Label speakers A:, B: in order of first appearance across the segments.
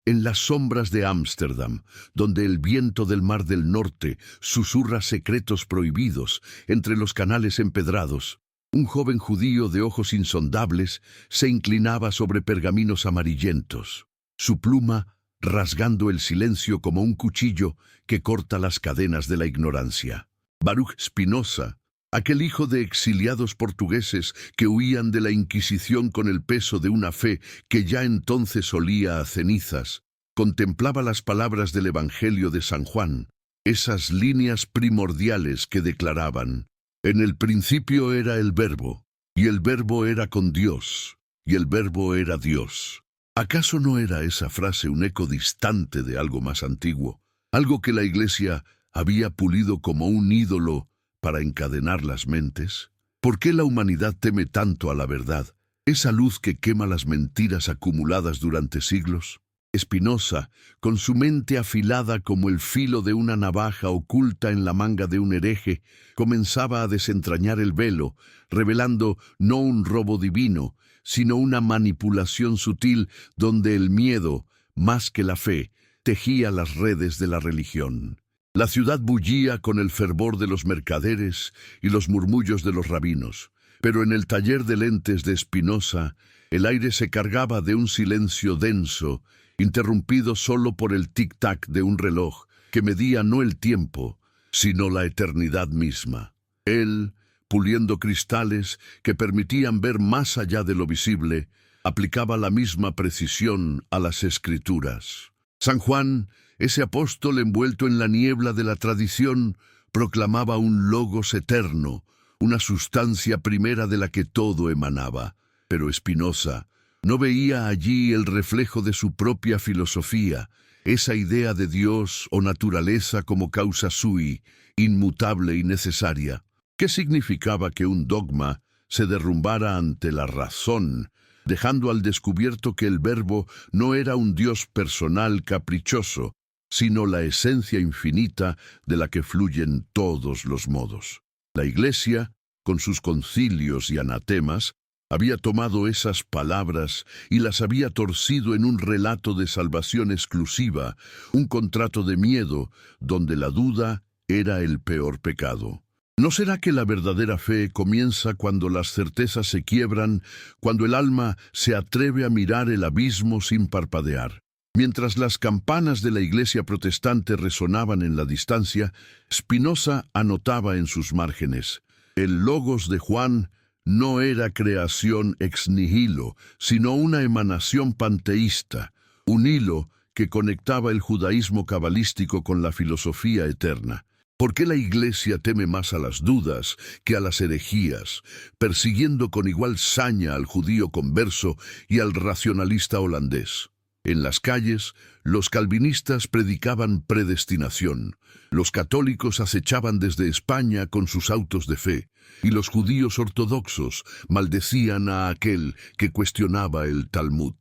A: en las sombras de Ámsterdam, donde el viento del Mar del Norte susurra secretos prohibidos entre los canales empedrados, un joven judío de ojos insondables se inclinaba sobre pergaminos amarillentos, su pluma rasgando el silencio como un cuchillo que corta las cadenas de la ignorancia. Baruch Spinoza, aquel hijo de exiliados portugueses que huían de la Inquisición con el peso de una fe que ya entonces olía a cenizas, contemplaba las palabras del Evangelio de San Juan, esas líneas primordiales que declaraban: en el principio era el Verbo, y el Verbo era con Dios, y el Verbo era Dios. ¿Acaso no era esa frase un eco distante de algo más antiguo, algo que la Iglesia había pulido como un ídolo para encadenar las mentes? ¿Por qué la humanidad teme tanto a la verdad, esa luz que quema las mentiras acumuladas durante siglos? Spinoza, con su mente afilada como el filo de una navaja oculta en la manga de un hereje, comenzaba a desentrañar el velo, revelando no un robo divino, sino una manipulación sutil donde el miedo, más que la fe, tejía las redes de la religión. La ciudad bullía con el fervor de los mercaderes y los murmullos de los rabinos, pero en el taller de lentes de Spinoza, el aire se cargaba de un silencio denso, interrumpido solo por el tic-tac de un reloj que medía no el tiempo, sino la eternidad misma. Él, puliendo cristales que permitían ver más allá de lo visible, aplicaba la misma precisión a las Escrituras. San Juan, ese apóstol envuelto en la niebla de la tradición, proclamaba un logos eterno, una sustancia primera de la que todo emanaba. Pero Spinoza no veía allí el reflejo de su propia filosofía, esa idea de Dios o naturaleza como causa sui, inmutable y necesaria. ¿Qué significaba que un dogma se derrumbara ante la razón, dejando al descubierto que el Verbo no era un Dios personal caprichoso, sino la esencia infinita de la que fluyen todos los modos? La Iglesia, con sus concilios y anatemas, había tomado esas palabras y las había torcido en un relato de salvación exclusiva, un contrato de miedo, donde la duda era el peor pecado. ¿No será que la verdadera fe comienza cuando las certezas se quiebran, cuando el alma se atreve a mirar el abismo sin parpadear? Mientras las campanas de la Iglesia protestante resonaban en la distancia, Spinoza anotaba en sus márgenes: el logos de Juan no era creación ex nihilo, sino una emanación panteísta, un hilo que conectaba el judaísmo cabalístico con la filosofía eterna. ¿Por qué la Iglesia teme más a las dudas que a las herejías, persiguiendo con igual saña al judío converso y al racionalista holandés? En las calles, los calvinistas predicaban predestinación, los católicos acechaban desde España con sus autos de fe, y los judíos ortodoxos maldecían a aquel que cuestionaba el Talmud.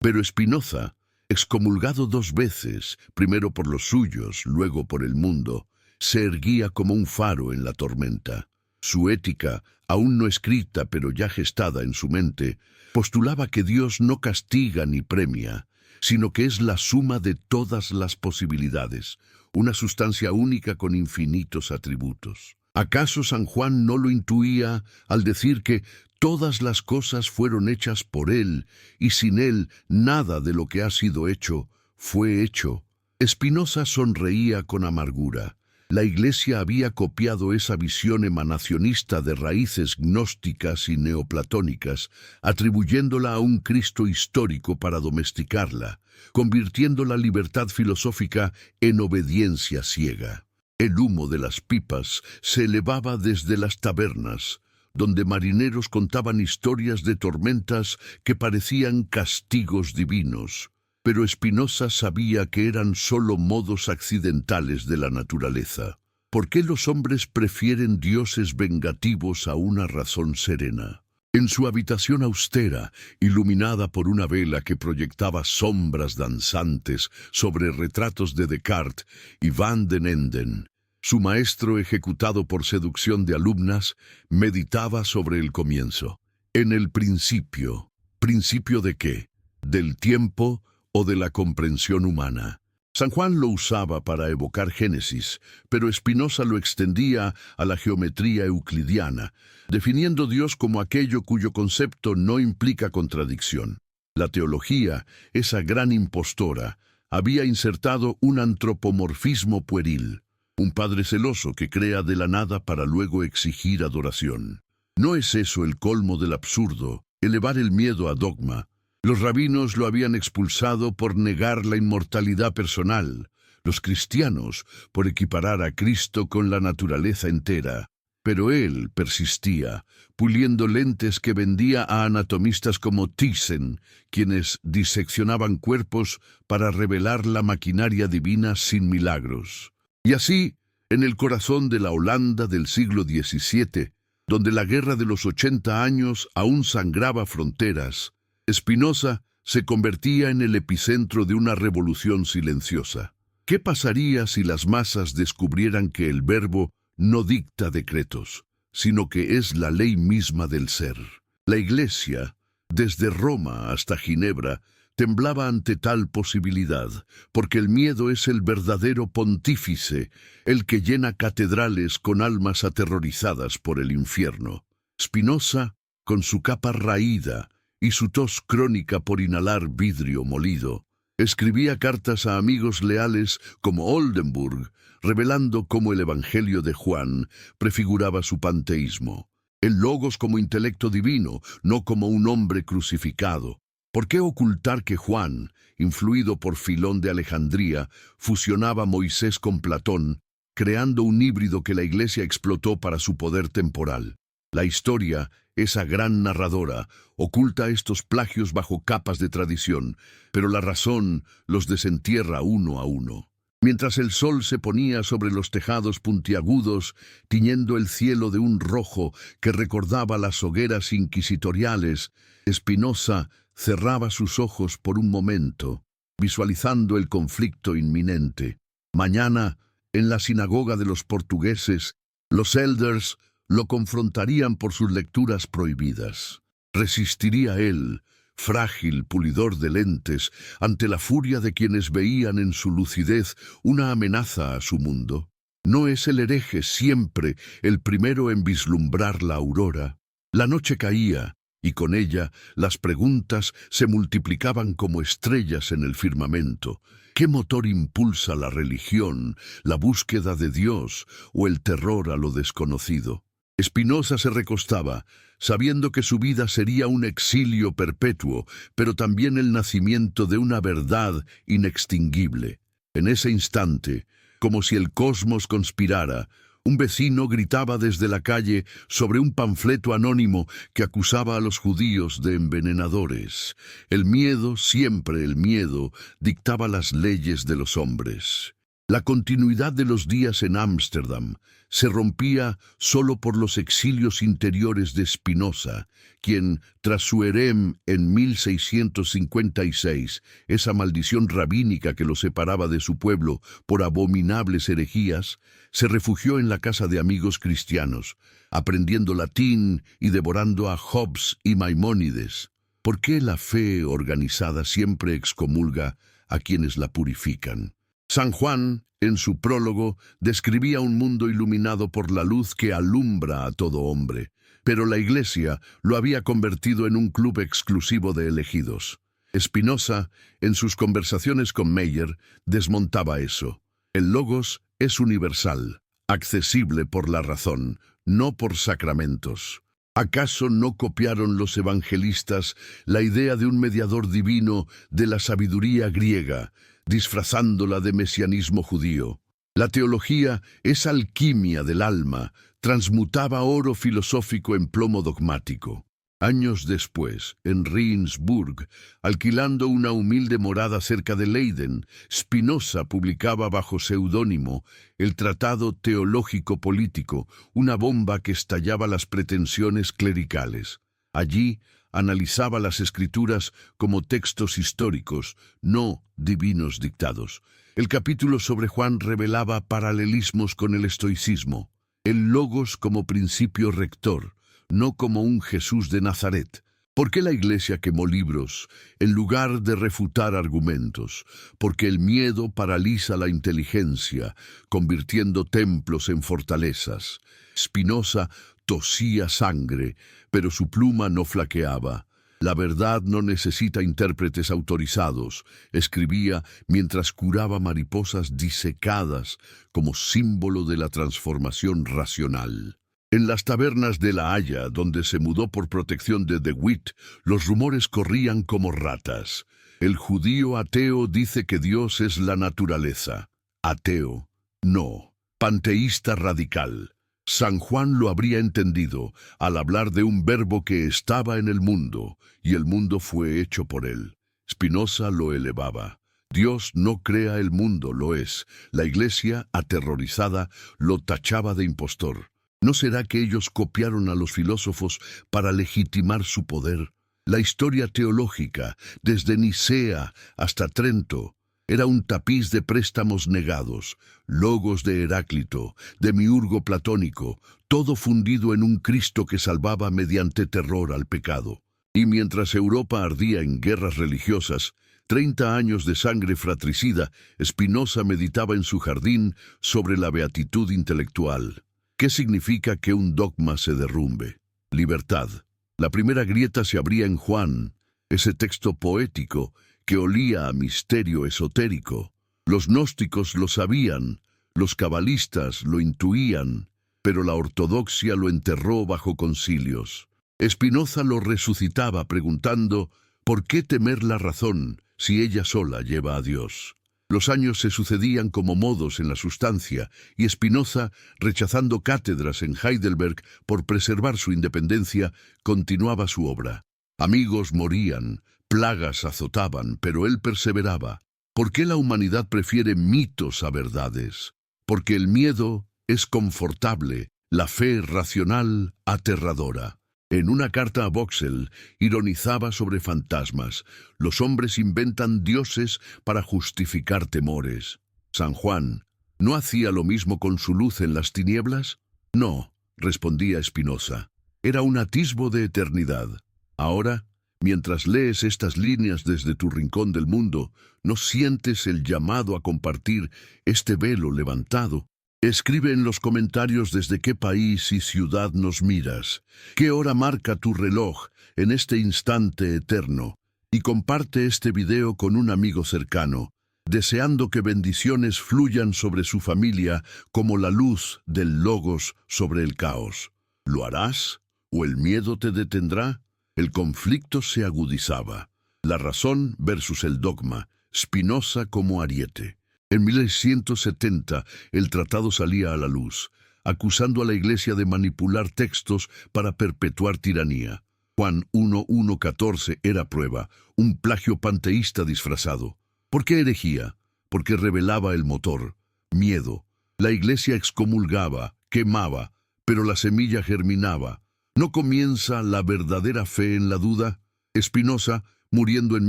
A: Pero Spinoza, excomulgado 2 veces, primero por los suyos, luego por el mundo, se erguía como un faro en la tormenta. Su ética, aún no escrita pero ya gestada en su mente, postulaba que Dios no castiga ni premia, sino que es la suma de todas las posibilidades, una sustancia única con infinitos atributos. ¿Acaso San Juan no lo intuía al decir que todas las cosas fueron hechas por Él, y sin Él nada de lo que ha sido hecho fue hecho? Spinoza sonreía con amargura. La Iglesia había copiado esa visión emanacionista de raíces gnósticas y neoplatónicas, atribuyéndola a un Cristo histórico para domesticarla, convirtiendo la libertad filosófica en obediencia ciega. El humo de las pipas se elevaba desde las tabernas, donde marineros contaban historias de tormentas que parecían castigos divinos. Pero Spinoza sabía que eran solo modos accidentales de la naturaleza. ¿Por qué los hombres prefieren dioses vengativos a una razón serena? En su habitación austera, iluminada por una vela que proyectaba sombras danzantes sobre retratos de Descartes y Van den Enden, su maestro, ejecutado por seducción de alumnas, meditaba sobre el comienzo. En el principio. ¿Principio de qué? ¿Del tiempo o de la comprensión humana. San Juan lo usaba para evocar Génesis, pero Spinoza lo extendía a la geometría euclidiana, definiendo Dios como aquello cuyo concepto no implica contradicción. La teología, esa gran impostora, había insertado un antropomorfismo pueril, un padre celoso que crea de la nada para luego exigir adoración. ¿No es eso el colmo del absurdo, elevar el miedo a dogma? Los rabinos lo habían expulsado por negar la inmortalidad personal, los cristianos por equiparar a Cristo con la naturaleza entera. Pero él persistía, puliendo lentes que vendía a anatomistas como Thyssen, quienes diseccionaban cuerpos para revelar la maquinaria divina sin milagros. Y así, en el corazón de la Holanda del siglo XVII, donde la guerra de los 80 años aún sangraba fronteras, Spinoza se convertía en el epicentro de una revolución silenciosa. ¿Qué pasaría si las masas descubrieran que el verbo no dicta decretos, sino que es la ley misma del ser? La Iglesia, desde Roma hasta Ginebra, temblaba ante tal posibilidad, porque el miedo es el verdadero pontífice, el que llena catedrales con almas aterrorizadas por el infierno. Spinoza, con su capa raída y su tos crónica por inhalar vidrio molido, escribía cartas a amigos leales como Oldenburg, revelando cómo el Evangelio de Juan prefiguraba su panteísmo. El logos como intelecto divino, no como un hombre crucificado. ¿Por qué ocultar que Juan, influido por Filón de Alejandría, fusionaba a Moisés con Platón, creando un híbrido que la Iglesia explotó para su poder temporal? La historia, esa gran narradora, oculta estos plagios bajo capas de tradición, pero la razón los desentierra uno a uno. Mientras el sol se ponía sobre los tejados puntiagudos, tiñendo el cielo de un rojo que recordaba las hogueras inquisitoriales, Spinoza cerraba sus ojos por un momento, visualizando el conflicto inminente. Mañana, en la sinagoga de los portugueses, los elders lo confrontarían por sus lecturas prohibidas. ¿Resistiría él, frágil pulidor de lentes, ante la furia de quienes veían en su lucidez una amenaza a su mundo? ¿No es el hereje siempre el primero en vislumbrar la aurora? La noche caía, y con ella las preguntas se multiplicaban como estrellas en el firmamento. ¿Qué motor impulsa la religión, la búsqueda de Dios o el terror a lo desconocido? Spinoza se recostaba, sabiendo que su vida sería un exilio perpetuo, pero también el nacimiento de una verdad inextinguible. En ese instante, como si el cosmos conspirara, un vecino gritaba desde la calle sobre un panfleto anónimo que acusaba a los judíos de envenenadores. El miedo, siempre el miedo, dictaba las leyes de los hombres. La continuidad de los días en Ámsterdam se rompía solo por los exilios interiores de Spinoza, quien, tras su herem en 1656, esa maldición rabínica que lo separaba de su pueblo por abominables herejías, se refugió en la casa de amigos cristianos, aprendiendo latín y devorando a Hobbes y Maimónides. ¿Por qué la fe organizada siempre excomulga a quienes la purifican? San Juan, en su prólogo, describía un mundo iluminado por la luz que alumbra a todo hombre, pero la Iglesia lo había convertido en un club exclusivo de elegidos. Spinoza, en sus conversaciones con Meyer, desmontaba eso. El logos es universal, accesible por la razón, no por sacramentos. ¿Acaso no copiaron los evangelistas la idea de un mediador divino de la sabiduría griega, disfrazándola de mesianismo judío? La teología es alquimia del alma, transmutaba oro filosófico en plomo dogmático. Años después, en Rijnsburg, alquilando una humilde morada cerca de Leiden, Spinoza publicaba bajo seudónimo el Tratado Teológico Político, una bomba que estallaba las pretensiones clericales. Allí analizaba las escrituras como textos históricos, no divinos dictados. El capítulo sobre Juan revelaba paralelismos con el estoicismo, el logos como principio rector, no como un Jesús de Nazaret. ¿Por qué la Iglesia quemó libros en lugar de refutar argumentos? Porque el miedo paraliza la inteligencia, convirtiendo templos en fortalezas. Spinoza tosía sangre, pero su pluma no flaqueaba. La verdad no necesita intérpretes autorizados, escribía mientras curaba mariposas disecadas como símbolo de la transformación racional. En las tabernas de La Haya, donde se mudó por protección de De Witt, los rumores corrían como ratas. El judío ateo dice que Dios es la naturaleza. Ateo, no. Panteísta radical. San Juan lo habría entendido al hablar de un verbo que estaba en el mundo, y el mundo fue hecho por él. Spinoza lo elevaba. Dios no crea el mundo, lo es. La Iglesia, aterrorizada, lo tachaba de impostor. ¿No será que ellos copiaron a los filósofos para legitimar su poder? La historia teológica, desde Nicea hasta Trento, era un tapiz de préstamos negados, logos de Heráclito, demiurgo platónico, todo fundido en un Cristo que salvaba mediante terror al pecado. Y mientras Europa ardía en guerras religiosas, 30 años de sangre fratricida, Spinoza meditaba en su jardín sobre la beatitud intelectual. ¿Qué significa que un dogma se derrumbe? Libertad. La primera grieta se abría en Juan, ese texto poético que olía a misterio esotérico. Los gnósticos lo sabían, los cabalistas lo intuían, pero la ortodoxia lo enterró bajo concilios. Spinoza lo resucitaba preguntando, ¿por qué temer la razón si ella sola lleva a Dios? Los años se sucedían como modos en la sustancia, y Spinoza, rechazando cátedras en Heidelberg por preservar su independencia, continuaba su obra. Amigos morían, plagas azotaban, pero él perseveraba. ¿Por qué la humanidad prefiere mitos a verdades? Porque el miedo es confortable, la fe racional aterradora. En una carta a Boxel, ironizaba sobre fantasmas. Los hombres inventan dioses para justificar temores. San Juan, ¿no hacía lo mismo con su luz en las tinieblas? No, respondía Spinoza. Era un atisbo de eternidad. Ahora, mientras lees estas líneas desde tu rincón del mundo, ¿no sientes el llamado a compartir este velo levantado? Escribe en los comentarios desde qué país y ciudad nos miras, qué hora marca tu reloj en este instante eterno, y comparte este video con un amigo cercano, deseando que bendiciones fluyan sobre su familia como la luz del Logos sobre el caos. ¿Lo harás? ¿O el miedo te detendrá? El conflicto se agudizaba. La razón versus el dogma, Spinoza como ariete. En 1670, el tratado salía a la luz, acusando a la Iglesia de manipular textos para perpetuar tiranía. Juan 1:14 era prueba, un plagio panteísta disfrazado. ¿Por qué herejía? Porque revelaba el motor, miedo. La Iglesia excomulgaba, quemaba, pero la semilla germinaba. ¿No comienza la verdadera fe en la duda? Spinoza, muriendo en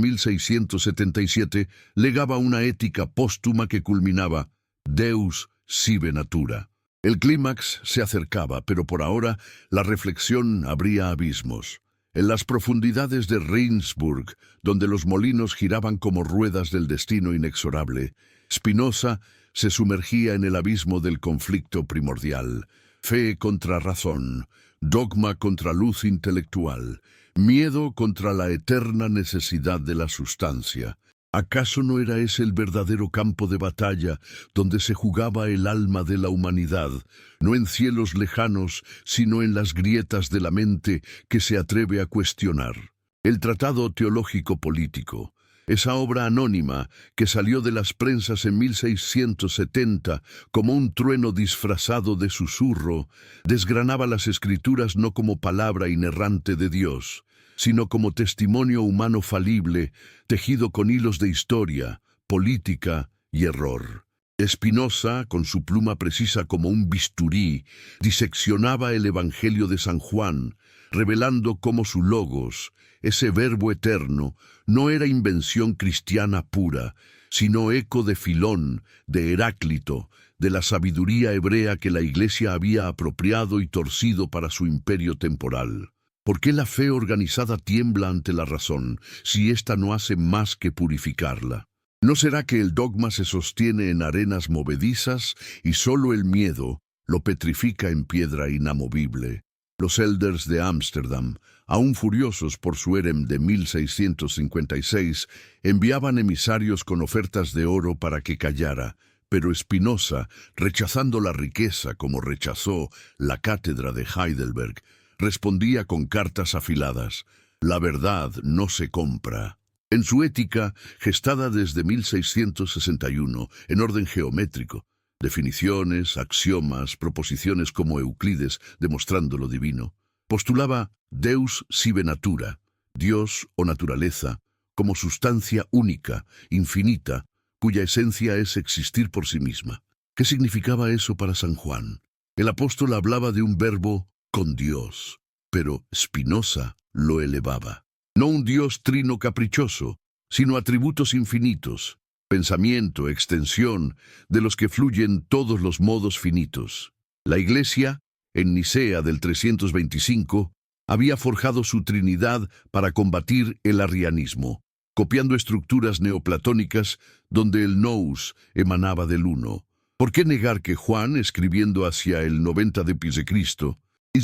A: 1677, legaba una ética póstuma que culminaba Deus sive natura. El clímax se acercaba, pero por ahora la reflexión abría abismos. En las profundidades de Regensburg, donde los molinos giraban como ruedas del destino inexorable, Spinoza se sumergía en el abismo del conflicto primordial. Fe contra razón, dogma contra luz intelectual, miedo contra la eterna necesidad de la sustancia. ¿Acaso no era ese el verdadero campo de batalla donde se jugaba el alma de la humanidad, no en cielos lejanos, sino en las grietas de la mente que se atreve a cuestionar? El Tratado Teológico Político, esa obra anónima que salió de las prensas en 1670 como un trueno disfrazado de susurro, desgranaba las Escrituras no como palabra inerrante de Dios, sino como testimonio humano falible, tejido con hilos de historia, política y error. Spinoza, con su pluma precisa como un bisturí, diseccionaba el Evangelio de San Juan, revelando cómo su logos, ese verbo eterno, no era invención cristiana pura, sino eco de Filón, de Heráclito, de la sabiduría hebrea que la Iglesia había apropiado y torcido para su imperio temporal. ¿Por qué la fe organizada tiembla ante la razón, si ésta no hace más que purificarla? ¿No será que el dogma se sostiene en arenas movedizas y solo el miedo lo petrifica en piedra inamovible? Los elders de Ámsterdam, aún furiosos por su érem de 1656, enviaban emisarios con ofertas de oro para que callara, pero Spinoza, rechazando la riqueza como rechazó la cátedra de Heidelberg, respondía con cartas afiladas: «La verdad no se compra». En su Ética, gestada desde 1661, en orden geométrico, definiciones, axiomas, proposiciones como Euclides demostrando lo divino, postulaba Deus sive natura, Dios o naturaleza, como sustancia única, infinita, cuya esencia es existir por sí misma. ¿Qué significaba eso para San Juan? El apóstol hablaba de un verbo con Dios, pero Spinoza lo elevaba. No un Dios trino caprichoso, sino atributos infinitos, pensamiento, extensión, de los que fluyen todos los modos finitos. La Iglesia, en Nicea del 325, había forjado su Trinidad para combatir el arrianismo, copiando estructuras neoplatónicas donde el nous emanaba del uno. ¿Por qué negar que Juan, escribiendo hacia el 90 d.C.,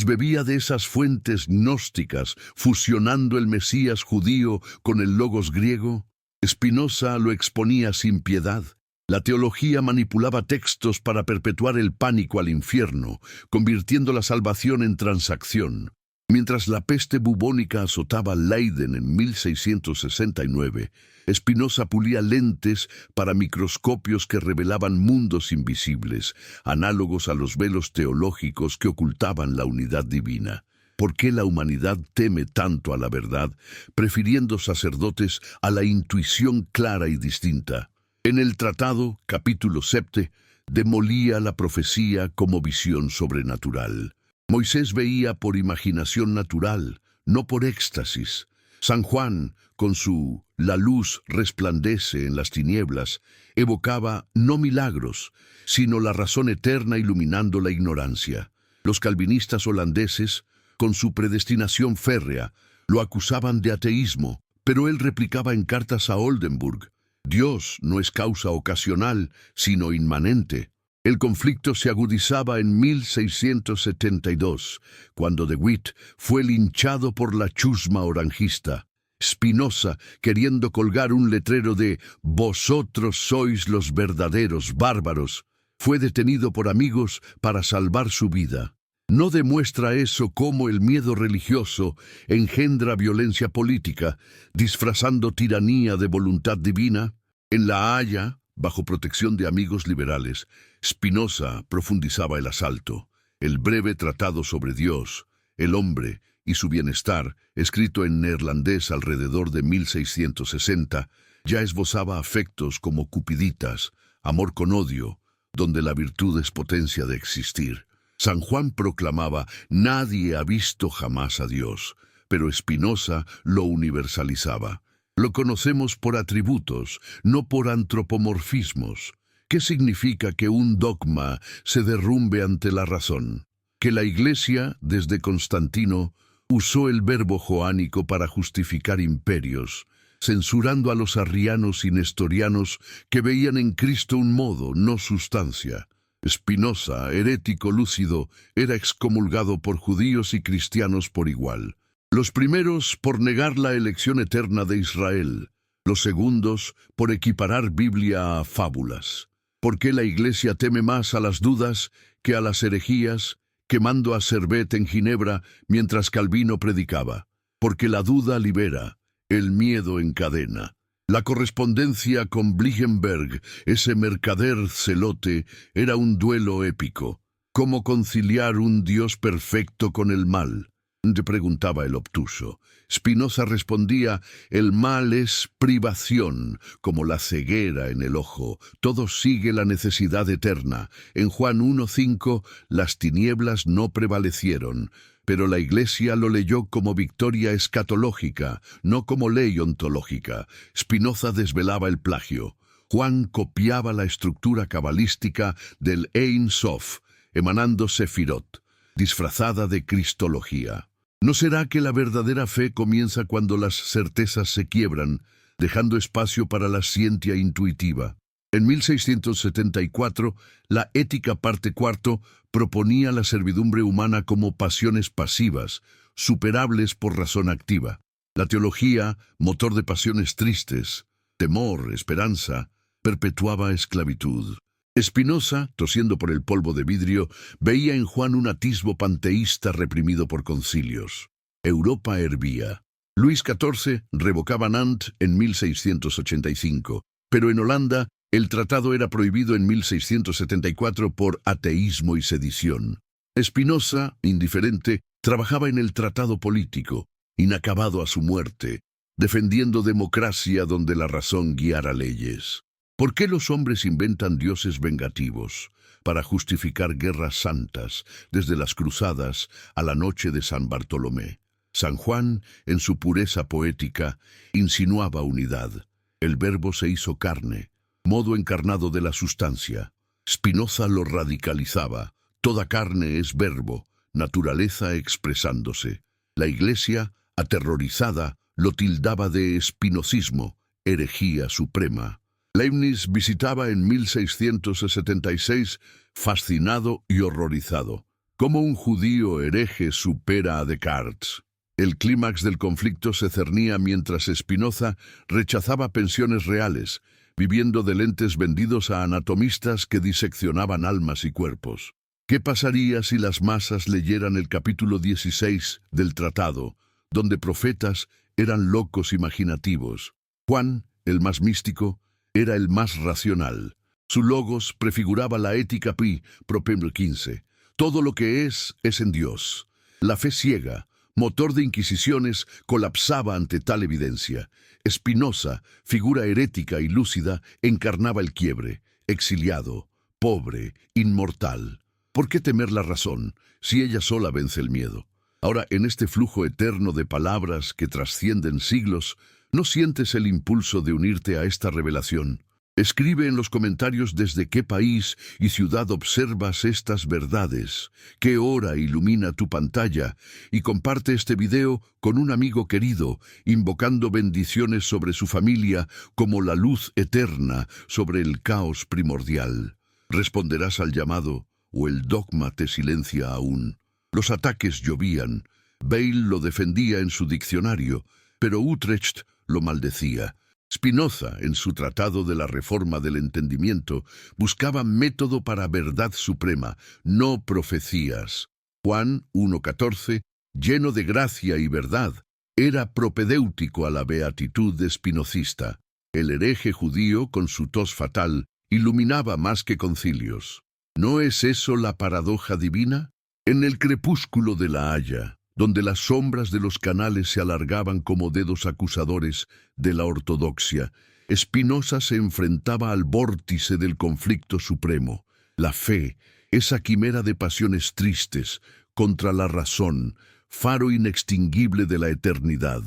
A: bebía de esas fuentes gnósticas, fusionando el Mesías judío con el logos griego? Spinoza lo exponía sin piedad. La teología manipulaba textos para perpetuar el pánico al infierno, convirtiendo la salvación en transacción. Mientras la peste bubónica azotaba Leiden en 1669, Spinoza pulía lentes para microscopios que revelaban mundos invisibles, análogos a los velos teológicos que ocultaban la unidad divina. ¿Por qué la humanidad teme tanto a la verdad, prefiriendo sacerdotes a la intuición clara y distinta? En el tratado, capítulo 7, demolía la profecía como visión sobrenatural. Moisés veía por imaginación natural, no por éxtasis. San Juan, con su «La luz resplandece en las tinieblas», evocaba no milagros, sino la razón eterna iluminando la ignorancia. Los calvinistas holandeses, con su predestinación férrea, lo acusaban de ateísmo, pero él replicaba en cartas a Oldenburg: «Dios no es causa ocasional, sino inmanente». El conflicto se agudizaba en 1672, cuando De Witt fue linchado por la chusma oranjista. Spinoza, queriendo colgar un letrero de «Vosotros sois los verdaderos bárbaros», fue detenido por amigos para salvar su vida. ¿No demuestra eso cómo el miedo religioso engendra violencia política, disfrazando tiranía de voluntad divina? En La Haya, bajo protección de amigos liberales, Spinoza profundizaba el asalto. El breve tratado sobre Dios, el hombre y su bienestar, escrito en neerlandés alrededor de 1660, ya esbozaba afectos como Cupiditas, amor con odio, donde la virtud es potencia de existir. San Juan proclamaba: «Nadie ha visto jamás a Dios», pero Spinoza lo universalizaba. Lo conocemos por atributos, no por antropomorfismos. ¿Qué significa que un dogma se derrumbe ante la razón? Que la Iglesia, desde Constantino, usó el verbo joánico para justificar imperios, censurando a los arrianos y nestorianos que veían en Cristo un modo, no sustancia. Spinoza, herético lúcido, era excomulgado por judíos y cristianos por igual. Los primeros por negar la elección eterna de Israel, los segundos por equiparar Biblia a fábulas. ¿Por qué la Iglesia teme más a las dudas que a las herejías, quemando a Servet en Ginebra mientras Calvino predicaba? Porque la duda libera, el miedo encadena. La correspondencia con Blingenberg, ese mercader celote, era un duelo épico. ¿Cómo conciliar un Dios perfecto con el mal?, le preguntaba el obtuso. Spinoza respondía: «El mal es privación, como la ceguera en el ojo. Todo sigue la necesidad eterna». En Juan 1:5, las tinieblas no prevalecieron, pero la Iglesia lo leyó como victoria escatológica, no como ley ontológica. Spinoza desvelaba el plagio. Juan copiaba la estructura cabalística del Ein Sof, emanando Sefirot, disfrazada de cristología. ¿No será que la verdadera fe comienza cuando las certezas se quiebran, dejando espacio para la ciencia intuitiva? En 1674, la Ética parte cuarto proponía la servidumbre humana como pasiones pasivas, superables por razón activa. La teología, motor de pasiones tristes, temor, esperanza, perpetuaba esclavitud. Spinoza, tosiendo por el polvo de vidrio, veía en Juan un atisbo panteísta reprimido por concilios. Europa hervía. Luis XIV revocaba Nantes en 1685, pero en Holanda el tratado era prohibido en 1674 por ateísmo y sedición. Spinoza, indiferente, trabajaba en el tratado político, inacabado a su muerte, defendiendo democracia donde la razón guiara leyes. ¿Por qué los hombres inventan dioses vengativos para justificar guerras santas, desde las cruzadas a la noche de San Bartolomé? San Juan, en su pureza poética, insinuaba unidad. El verbo se hizo carne, modo encarnado de la sustancia. Spinoza lo radicalizaba. Toda carne es verbo, naturaleza expresándose. La Iglesia, aterrorizada, lo tildaba de espinozismo, herejía suprema. Leibniz visitaba en 1676, fascinado y horrorizado. ¿Cómo un judío hereje supera a Descartes? El clímax del conflicto se cernía mientras Spinoza rechazaba pensiones reales, viviendo de lentes vendidos a anatomistas que diseccionaban almas y cuerpos. ¿Qué pasaría si las masas leyeran el capítulo 16 del tratado, donde profetas eran locos imaginativos? Juan, el más místico, era el más racional. Su logos prefiguraba la ética pi, propembrio 15. Todo lo que es en Dios. La fe ciega, motor de inquisiciones, colapsaba ante tal evidencia. Spinoza, figura herética y lúcida, encarnaba el quiebre, exiliado, pobre, inmortal. ¿Por qué temer la razón, si ella sola vence el miedo? Ahora, en este flujo eterno de palabras que trascienden siglos, ¿no sientes el impulso de unirte a esta revelación? Escribe en los comentarios desde qué país y ciudad observas estas verdades, qué hora ilumina tu pantalla, y comparte este video con un amigo querido, invocando bendiciones sobre su familia como la luz eterna sobre el caos primordial. ¿Responderás al llamado o el dogma te silencia aún? Los ataques llovían. Bale lo defendía en su diccionario, pero Utrecht lo maldecía. Spinoza, en su Tratado de la Reforma del Entendimiento, buscaba método para verdad suprema, no profecías. Juan 1:14, lleno de gracia y verdad, era propedéutico a la beatitud espinocista. El hereje judío, con su tos fatal, iluminaba más que concilios. ¿No es eso la paradoja divina? En el crepúsculo de la Haya, donde las sombras de los canales se alargaban como dedos acusadores de la ortodoxia, Spinoza se enfrentaba al vórtice del conflicto supremo, la fe, esa quimera de pasiones tristes, contra la razón, faro inextinguible de la eternidad.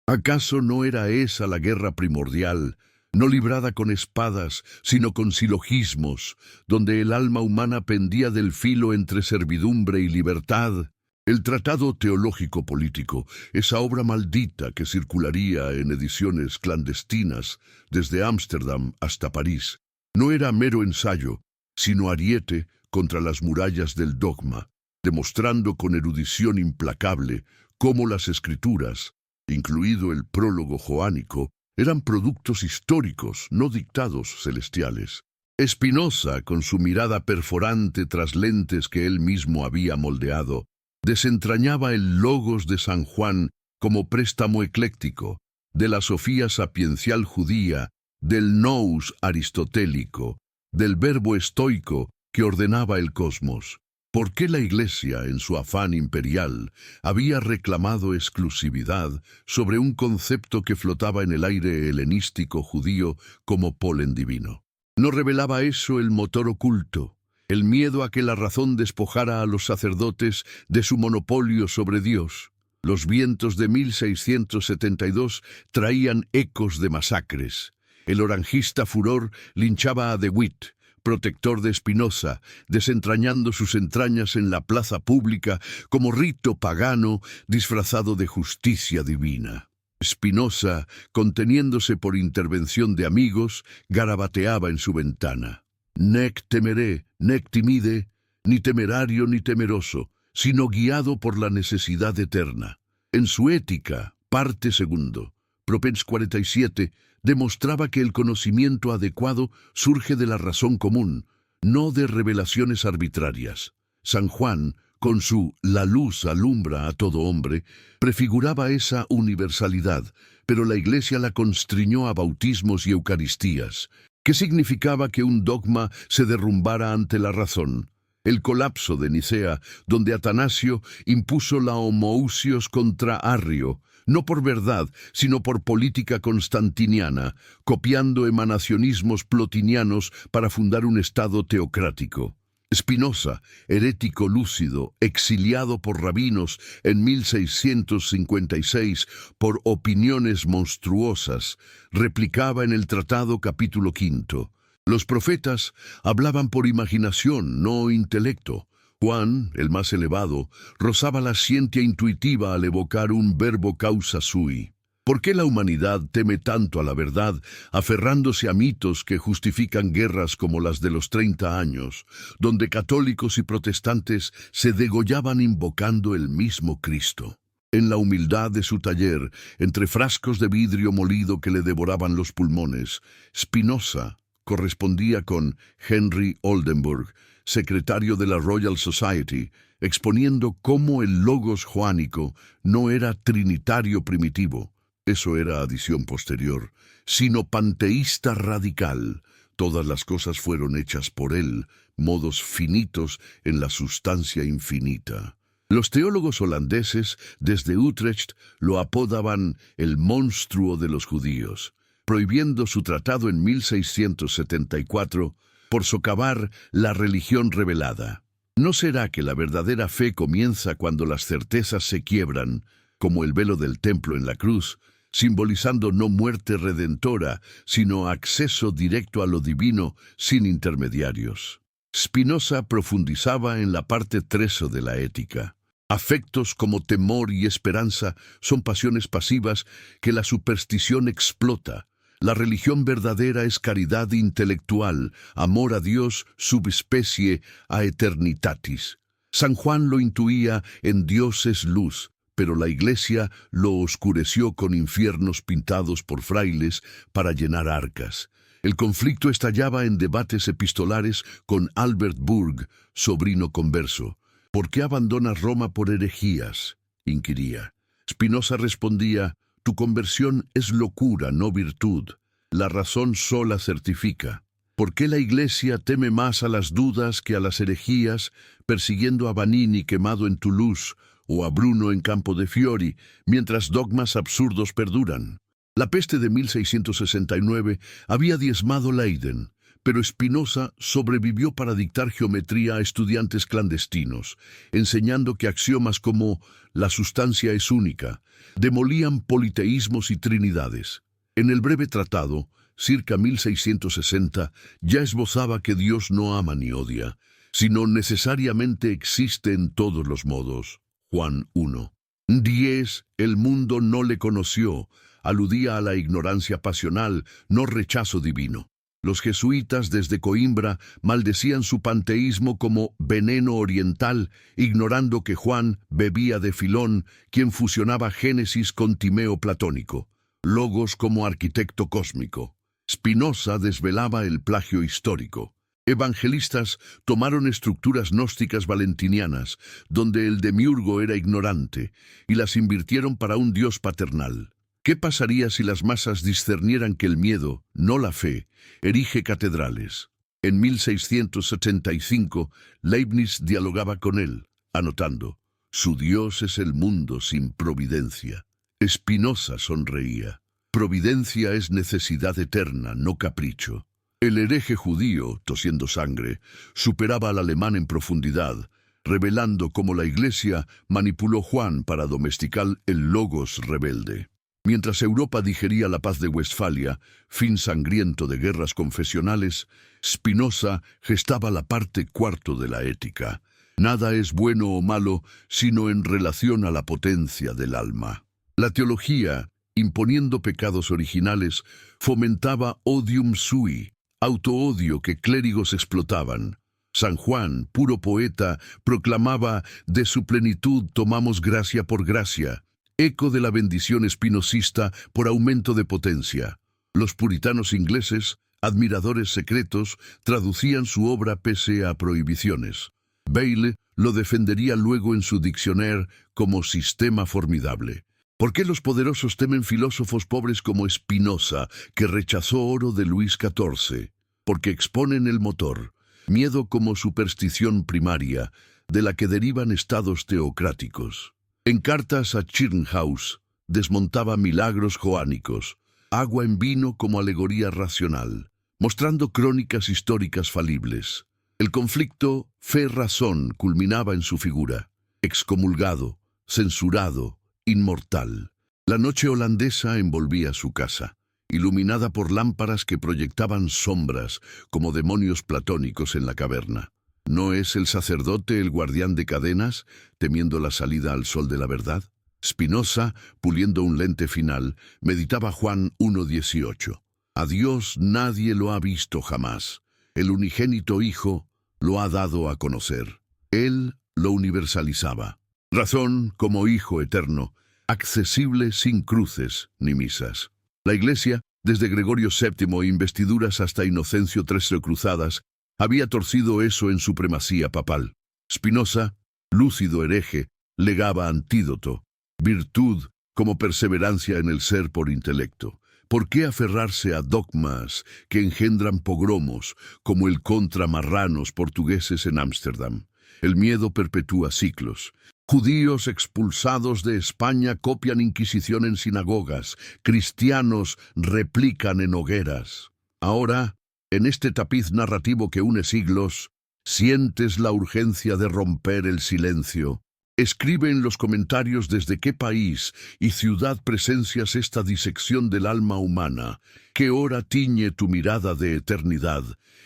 A: ¿Acaso no era esa la guerra primordial, no librada con espadas, sino con silogismos, donde el alma humana pendía del filo entre servidumbre y libertad? El Tratado Teológico Político, esa obra maldita que circularía en ediciones clandestinas desde Ámsterdam hasta París, no era mero ensayo, sino ariete contra las murallas del dogma, demostrando con erudición implacable cómo las escrituras, incluido el prólogo joánico, eran productos históricos, no dictados celestiales. Spinoza, con su mirada perforante tras lentes que él mismo había moldeado, desentrañaba el logos de San Juan como préstamo ecléctico, de la sofía sapiencial judía, del nous aristotélico, del verbo estoico que ordenaba el cosmos. ¿Por qué la Iglesia, en su afán imperial, había reclamado exclusividad sobre un concepto que flotaba en el aire helenístico judío como polen divino? ¿No revelaba eso el motor oculto? El miedo a que la razón despojara a los sacerdotes de su monopolio sobre Dios. Los vientos de 1672 traían ecos de masacres. El orangista furor linchaba a De Witt, protector de Spinoza, desentrañando sus entrañas en la plaza pública como rito pagano disfrazado de justicia divina. Spinoza, conteniéndose por intervención de amigos, garabateaba en su ventana. Nec temeré, nec timide, ni temerario ni temeroso, sino guiado por la necesidad eterna. En su Ética, parte segundo, Propens 47, demostraba que el conocimiento adecuado surge de la razón común, no de revelaciones arbitrarias. San Juan, con su «la luz alumbra a todo hombre», prefiguraba esa universalidad, pero la Iglesia la constriñó a bautismos y eucaristías. ¿Qué significaba que un dogma se derrumbara ante la razón? El colapso de Nicea, donde Atanasio impuso la homoousios contra Arrio, no por verdad, sino por política constantiniana, copiando emanacionismos plotinianos para fundar un Estado teocrático. Spinoza, herético lúcido, exiliado por rabinos en 1656 por opiniones monstruosas, replicaba en el Tratado capítulo 5. Los profetas hablaban por imaginación, no intelecto. Juan, el más elevado, rozaba la ciencia intuitiva al evocar un verbo causa sui. ¿Por qué la humanidad teme tanto a la verdad, aferrándose a mitos que justifican guerras como las de los 30 años, donde católicos y protestantes se degollaban invocando el mismo Cristo? En la humildad de su taller, entre frascos de vidrio molido que le devoraban los pulmones, Spinoza correspondía con Henry Oldenburg, secretario de la Royal Society, exponiendo cómo el logos joánico no era trinitario primitivo, eso era adición posterior, sino panteísta radical. Todas las cosas fueron hechas por él, modos finitos en la sustancia infinita. Los teólogos holandeses desde Utrecht lo apodaban el monstruo de los judíos, prohibiendo su tratado en 1674 por socavar la religión revelada. ¿No será que la verdadera fe comienza cuando las certezas se quiebran, como el velo del templo en la cruz, simbolizando no muerte redentora, sino acceso directo a lo divino sin intermediarios? Spinoza profundizaba en la parte 13 de la Ética. Afectos como temor y esperanza son pasiones pasivas que la superstición explota. La religión verdadera es caridad intelectual, amor a Dios subespecie a eternitatis. San Juan lo intuía en Dios es luz, pero la Iglesia lo oscureció con infiernos pintados por frailes para llenar arcas. El conflicto estallaba en debates epistolares con Albert Burg, sobrino converso. ¿Por qué abandonas Roma por herejías?, inquiría. Spinoza respondía: tu conversión es locura, no virtud. La razón sola certifica. ¿Por qué la Iglesia teme más a las dudas que a las herejías, persiguiendo a Vanini quemado en Toulouse o a Bruno en Campo de Fiori, mientras dogmas absurdos perduran? La peste de 1669 había diezmado Leiden, pero Spinoza sobrevivió para dictar geometría a estudiantes clandestinos, enseñando que axiomas como la sustancia es única demolían politeísmos y trinidades. En el breve tratado, circa 1660, ya esbozaba que Dios no ama ni odia, sino necesariamente existe en todos los modos. Juan 1. 10. El mundo no le conoció, aludía a la ignorancia pasional, no rechazo divino. Los jesuitas desde Coimbra maldecían su panteísmo como veneno oriental, ignorando que Juan bebía de Filón, quien fusionaba Génesis con Timeo platónico. Logos como arquitecto cósmico. Spinoza desvelaba el plagio histórico. Evangelistas tomaron estructuras gnósticas valentinianas, donde el demiurgo era ignorante, y las invirtieron para un Dios paternal. ¿Qué pasaría si las masas discernieran que el miedo, no la fe, erige catedrales? En 1675, Leibniz dialogaba con él, anotando: su Dios es el mundo sin providencia. Spinoza sonreía. Providencia es necesidad eterna, no capricho. El hereje judío, tosiendo sangre, superaba al alemán en profundidad, revelando cómo la Iglesia manipuló Juan para domesticar el logos rebelde. Mientras Europa digería la paz de Westfalia, fin sangriento de guerras confesionales, Spinoza gestaba la parte cuarto de la ética. Nada es bueno o malo, sino en relación a la potencia del alma. La teología, imponiendo pecados originales, fomentaba odium sui, autoodio que clérigos explotaban. San Juan, puro poeta, proclamaba: de su plenitud tomamos gracia por gracia, eco de la bendición espinosista por aumento de potencia. Los puritanos ingleses, admiradores secretos, traducían su obra pese a prohibiciones. Bayle lo defendería luego en su diccionario como sistema formidable. ¿Por qué los poderosos temen filósofos pobres como Spinoza, que rechazó oro de Luis XIV? Porque exponen el motor, miedo como superstición primaria, de la que derivan estados teocráticos. En cartas a Chirnhaus, desmontaba milagros joánicos, agua en vino como alegoría racional, mostrando crónicas históricas falibles. El conflicto fe-razón culminaba en su figura, excomulgado, censurado, inmortal. La noche holandesa envolvía su casa, iluminada por lámparas que proyectaban sombras como demonios platónicos en la caverna. ¿No es el sacerdote el guardián de cadenas, temiendo la salida al sol de la verdad? Spinoza, puliendo un lente final, meditaba Juan 1:18. A Dios nadie lo ha visto jamás. El unigénito Hijo lo ha dado a conocer. Él lo universalizaba. Razón como Hijo eterno, accesible sin cruces ni misas. La Iglesia, desde Gregorio VII e investiduras hasta Inocencio XIII cruzadas, había torcido eso en supremacía papal. Spinoza, lúcido hereje, legaba antídoto, virtud como perseverancia en el ser por intelecto. ¿Por qué aferrarse a dogmas que engendran pogromos, como el contra marranos portugueses en Ámsterdam? El miedo perpetúa ciclos. Judíos expulsados de España copian Inquisición en sinagogas, cristianos replican en hogueras. Ahora, en este tapiz narrativo que une siglos, sientes la urgencia de romper el silencio. Escribe en los comentarios desde qué país y ciudad presencias esta disección del alma humana, qué hora tiñe tu mirada de eternidad,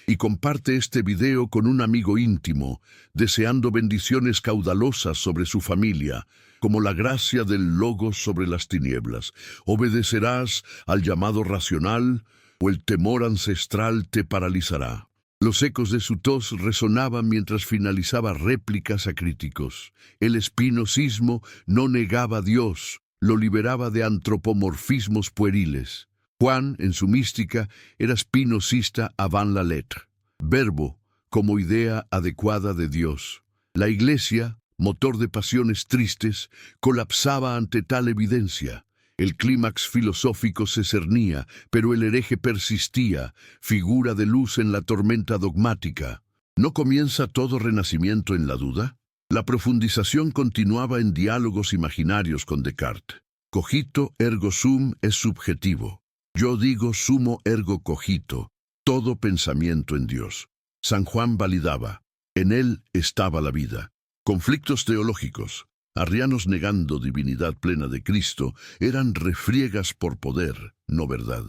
A: y comparte este video con un amigo íntimo, deseando bendiciones caudalosas sobre su familia, como la gracia del Logos sobre las tinieblas. ¿Obedecerás al llamado racional o el temor ancestral te paralizará? Los ecos de su tos resonaban mientras finalizaba réplicas a críticos. El espinosismo no negaba a Dios, lo liberaba de antropomorfismos pueriles. Juan, en su mística, era spinosista avant la lettre, verbo como idea adecuada de Dios. La Iglesia, motor de pasiones tristes, colapsaba ante tal evidencia. El clímax filosófico se cernía, pero el hereje persistía, figura de luz en la tormenta dogmática. ¿No comienza todo renacimiento en la duda? La profundización continuaba en diálogos imaginarios con Descartes. Cogito ergo sum es subjetivo. Yo digo sumo ergo cogito. Todo pensamiento en Dios. San Juan validaba. En él estaba la vida. Conflictos teológicos. Arrianos negando divinidad plena de Cristo eran refriegas por poder, no verdad.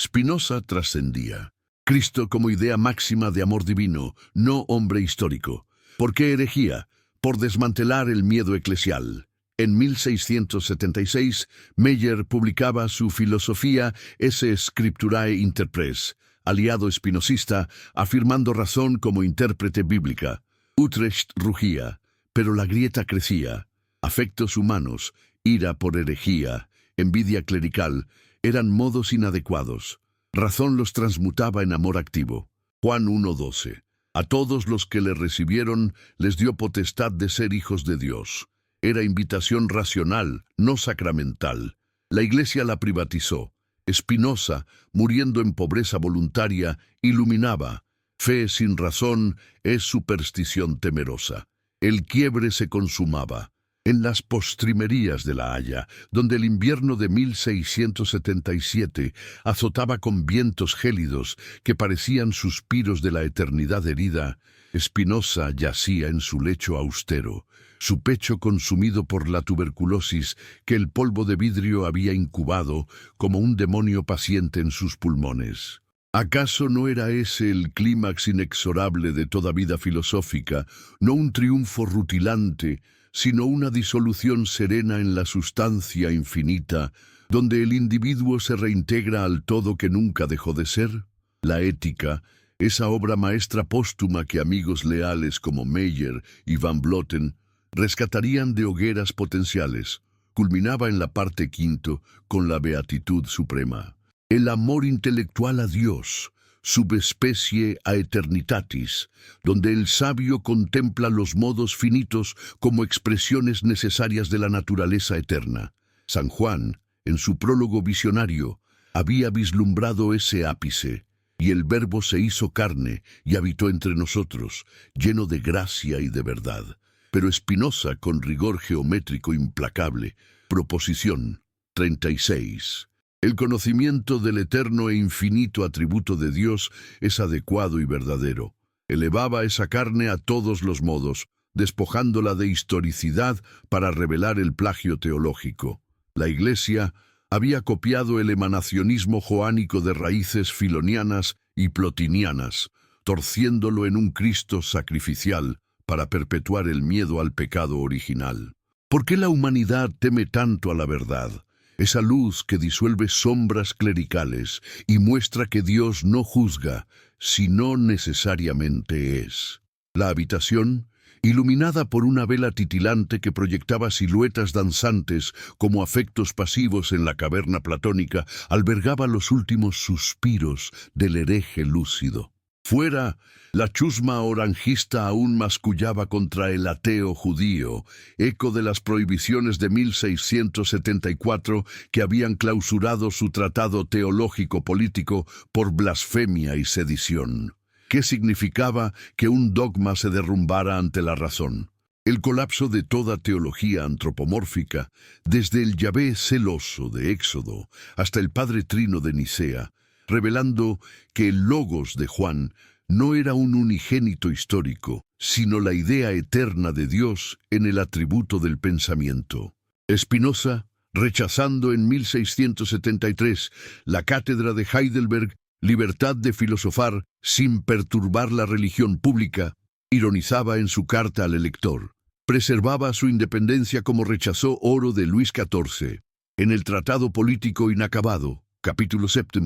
A: Spinoza trascendía. Cristo como idea máxima de amor divino, no hombre histórico. ¿Por qué herejía? Por desmantelar el miedo eclesial. En 1676, Meyer publicaba su filosofía Esse Scripturae Interpres, aliado espinosista, afirmando razón como intérprete bíblica. Utrecht rugía, pero la grieta crecía. Afectos humanos, ira por herejía, envidia clerical, eran modos inadecuados. Razón los transmutaba en amor activo. Juan 1:12. A todos los que le recibieron les dio potestad de ser hijos de Dios. Era invitación racional, no sacramental. La Iglesia la privatizó. Spinoza, muriendo en pobreza voluntaria, iluminaba. Fe sin razón es superstición temerosa. El quiebre se consumaba. En las postrimerías de La Haya, donde el invierno de 1677 azotaba con vientos gélidos que parecían suspiros de la eternidad herida, Spinoza yacía en su lecho austero, su pecho consumido por la tuberculosis que el polvo de vidrio había incubado como un demonio paciente en sus pulmones. ¿Acaso no era ese el clímax inexorable de toda vida filosófica, no un triunfo rutilante, sino una disolución serena en la sustancia infinita, donde el individuo se reintegra al todo que nunca dejó de ser? La ética, esa obra maestra póstuma que amigos leales como Meyer y Van Vloten rescatarían de hogueras potenciales, culminaba en la parte quinto con la beatitud suprema. El amor intelectual a Dios, subespecie a eternitatis, donde el sabio contempla los modos finitos como expresiones necesarias de la naturaleza eterna. San Juan, en su prólogo visionario, había vislumbrado ese ápice, y el Verbo se hizo carne y habitó entre nosotros, lleno de gracia y de verdad. Pero Spinoza, con rigor geométrico implacable, proposición 36. El conocimiento del eterno e infinito atributo de Dios es adecuado y verdadero. Elevaba esa carne a todos los modos, despojándola de historicidad para revelar el plagio teológico. La Iglesia había copiado el emanacionismo joánico de raíces filonianas y plotinianas, torciéndolo en un Cristo sacrificial para perpetuar el miedo al pecado original. ¿Por qué la humanidad teme tanto a la verdad? Esa luz que disuelve sombras clericales y muestra que Dios no juzga, sino necesariamente es. La habitación, iluminada por una vela titilante que proyectaba siluetas danzantes como afectos pasivos en la caverna platónica, albergaba los últimos suspiros del hereje lúcido. Fuera, la chusma oranjista aún mascullaba contra el ateo judío, eco de las prohibiciones de 1674 que habían clausurado su tratado teológico-político por blasfemia y sedición. ¿Qué significaba que un dogma se derrumbara ante la razón? El colapso de toda teología antropomórfica, desde el Yahvé celoso de Éxodo hasta el Padre Trino de Nicea, revelando que el Logos de Juan no era un unigénito histórico, sino la idea eterna de Dios en el atributo del pensamiento. Spinoza, rechazando en 1673 la cátedra de Heidelberg, libertad de filosofar sin perturbar la religión pública, ironizaba en su carta al elector. Preservaba su independencia como rechazó Oro de Luis XIV. En el Tratado Político Inacabado, capítulo 7,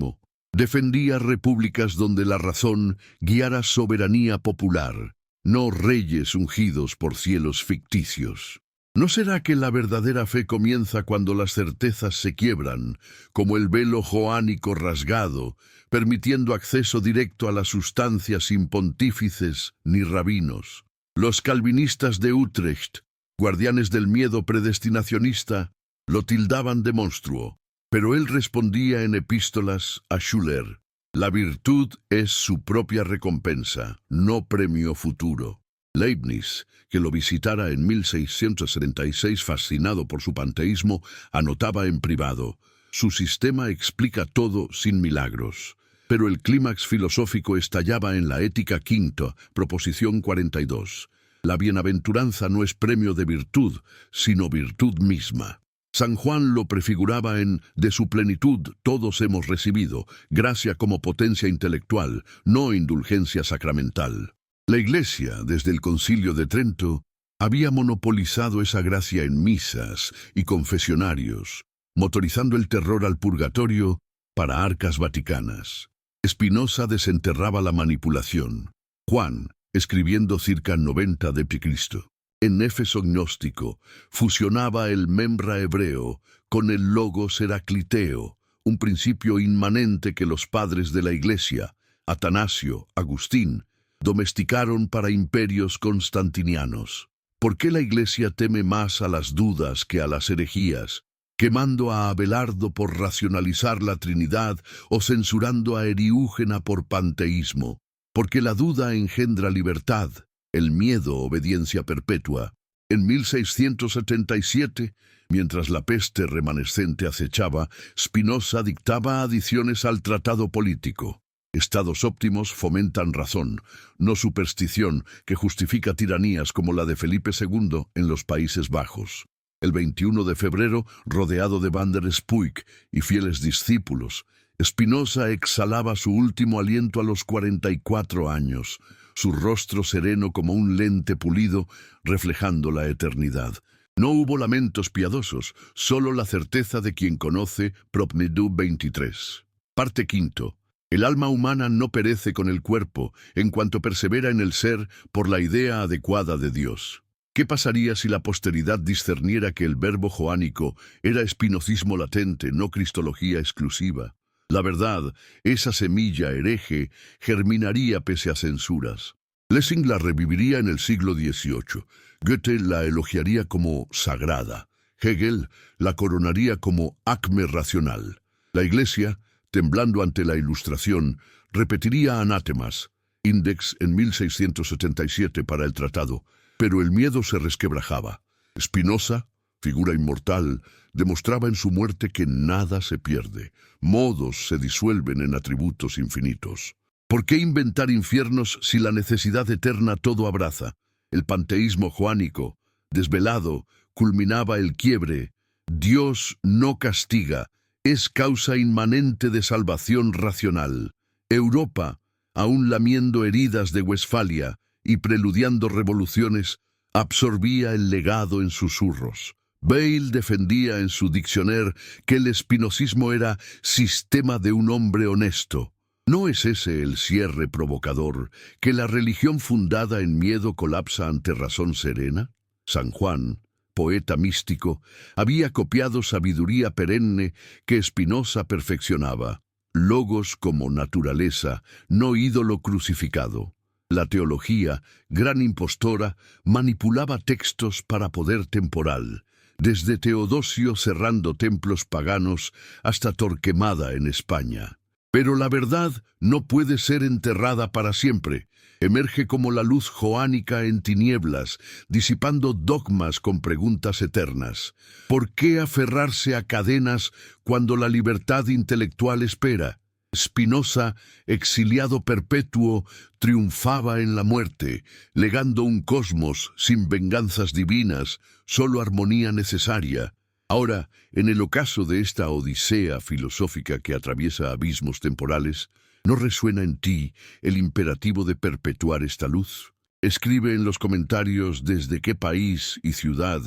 A: defendía repúblicas donde la razón guiara soberanía popular, no reyes ungidos por cielos ficticios. ¿No será que la verdadera fe comienza cuando las certezas se quiebran, como el velo joánico rasgado, permitiendo acceso directo a la sustancia sin pontífices ni rabinos? Los calvinistas de Utrecht, guardianes del miedo predestinacionista, lo tildaban de monstruo. Pero él respondía en epístolas a Schüler: la virtud es su propia recompensa, no premio futuro. Leibniz, que lo visitara en 1676 fascinado por su panteísmo, anotaba en privado: su sistema explica todo sin milagros. Pero el clímax filosófico estallaba en la Ética Quinta, proposición 42. La bienaventuranza no es premio de virtud, sino virtud misma. San Juan lo prefiguraba en «de su plenitud todos hemos recibido, gracia como potencia intelectual, no indulgencia sacramental». La Iglesia, desde el Concilio de Trento, había monopolizado esa gracia en misas y confesionarios, motorizando el terror al purgatorio para arcas vaticanas. Spinoza desenterraba la manipulación. Juan, escribiendo circa 90 d.C., en Éfeso gnóstico, fusionaba el membra hebreo con el logos heracliteo, un principio inmanente que los padres de la Iglesia, Atanasio, Agustín, domesticaron para imperios constantinianos. ¿Por qué la Iglesia teme más a las dudas que a las herejías, quemando a Abelardo por racionalizar la Trinidad o censurando a Eriúgena por panteísmo? Porque la duda engendra libertad, el miedo obediencia perpetua. En 1677, mientras la peste remanescente acechaba, Spinoza dictaba adiciones al Tratado Político. Estados óptimos fomentan razón, no superstición que justifica tiranías como la de Felipe II en los Países Bajos. El 21 de febrero, rodeado de Van der Spuik y fieles discípulos, Spinoza exhalaba su último aliento a los 44 años, su rostro sereno como un lente pulido, reflejando la eternidad. No hubo lamentos piadosos, solo la certeza de quien conoce Propnedu 23. Parte quinto. El alma humana no perece con el cuerpo, en cuanto persevera en el ser por la idea adecuada de Dios. ¿Qué pasaría si la posteridad discerniera que el verbo joánico era espinocismo latente, no cristología exclusiva? La verdad, esa semilla hereje, germinaría pese a censuras. Lessing la reviviría en el siglo XVIII. Goethe la elogiaría como sagrada. Hegel la coronaría como acme racional. La Iglesia, temblando ante la Ilustración, repetiría anátemas, Index en 1677 para el tratado, pero el miedo se resquebrajaba. Spinoza, figura inmortal, demostraba en su muerte que nada se pierde, modos se disuelven en atributos infinitos. ¿Por qué inventar infiernos si la necesidad eterna todo abraza? El panteísmo joánico, desvelado, culminaba el quiebre. Dios no castiga, es causa inmanente de salvación racional. Europa, aún lamiendo heridas de Westfalia y preludiando revoluciones, absorbía el legado en susurros. Bayle defendía en su diccionario que el espinosismo era sistema de un hombre honesto. ¿No es ese el cierre provocador, que la religión fundada en miedo colapsa ante razón serena? San Juan, poeta místico, había copiado sabiduría perenne que Spinoza perfeccionaba, logos como naturaleza, no ídolo crucificado. La teología, gran impostora, manipulaba textos para poder temporal, desde Teodosio cerrando templos paganos hasta Torquemada en España. Pero la verdad no puede ser enterrada para siempre. Emerge como la luz joánica en tinieblas, disipando dogmas con preguntas eternas. ¿Por qué aferrarse a cadenas cuando la libertad intelectual espera? Spinoza, exiliado perpetuo, triunfaba en la muerte, legando un cosmos sin venganzas divinas, solo armonía necesaria. Ahora, en el ocaso de esta odisea filosófica que atraviesa abismos temporales, ¿no resuena en ti el imperativo de perpetuar esta luz? Escribe en los comentarios desde qué país y ciudad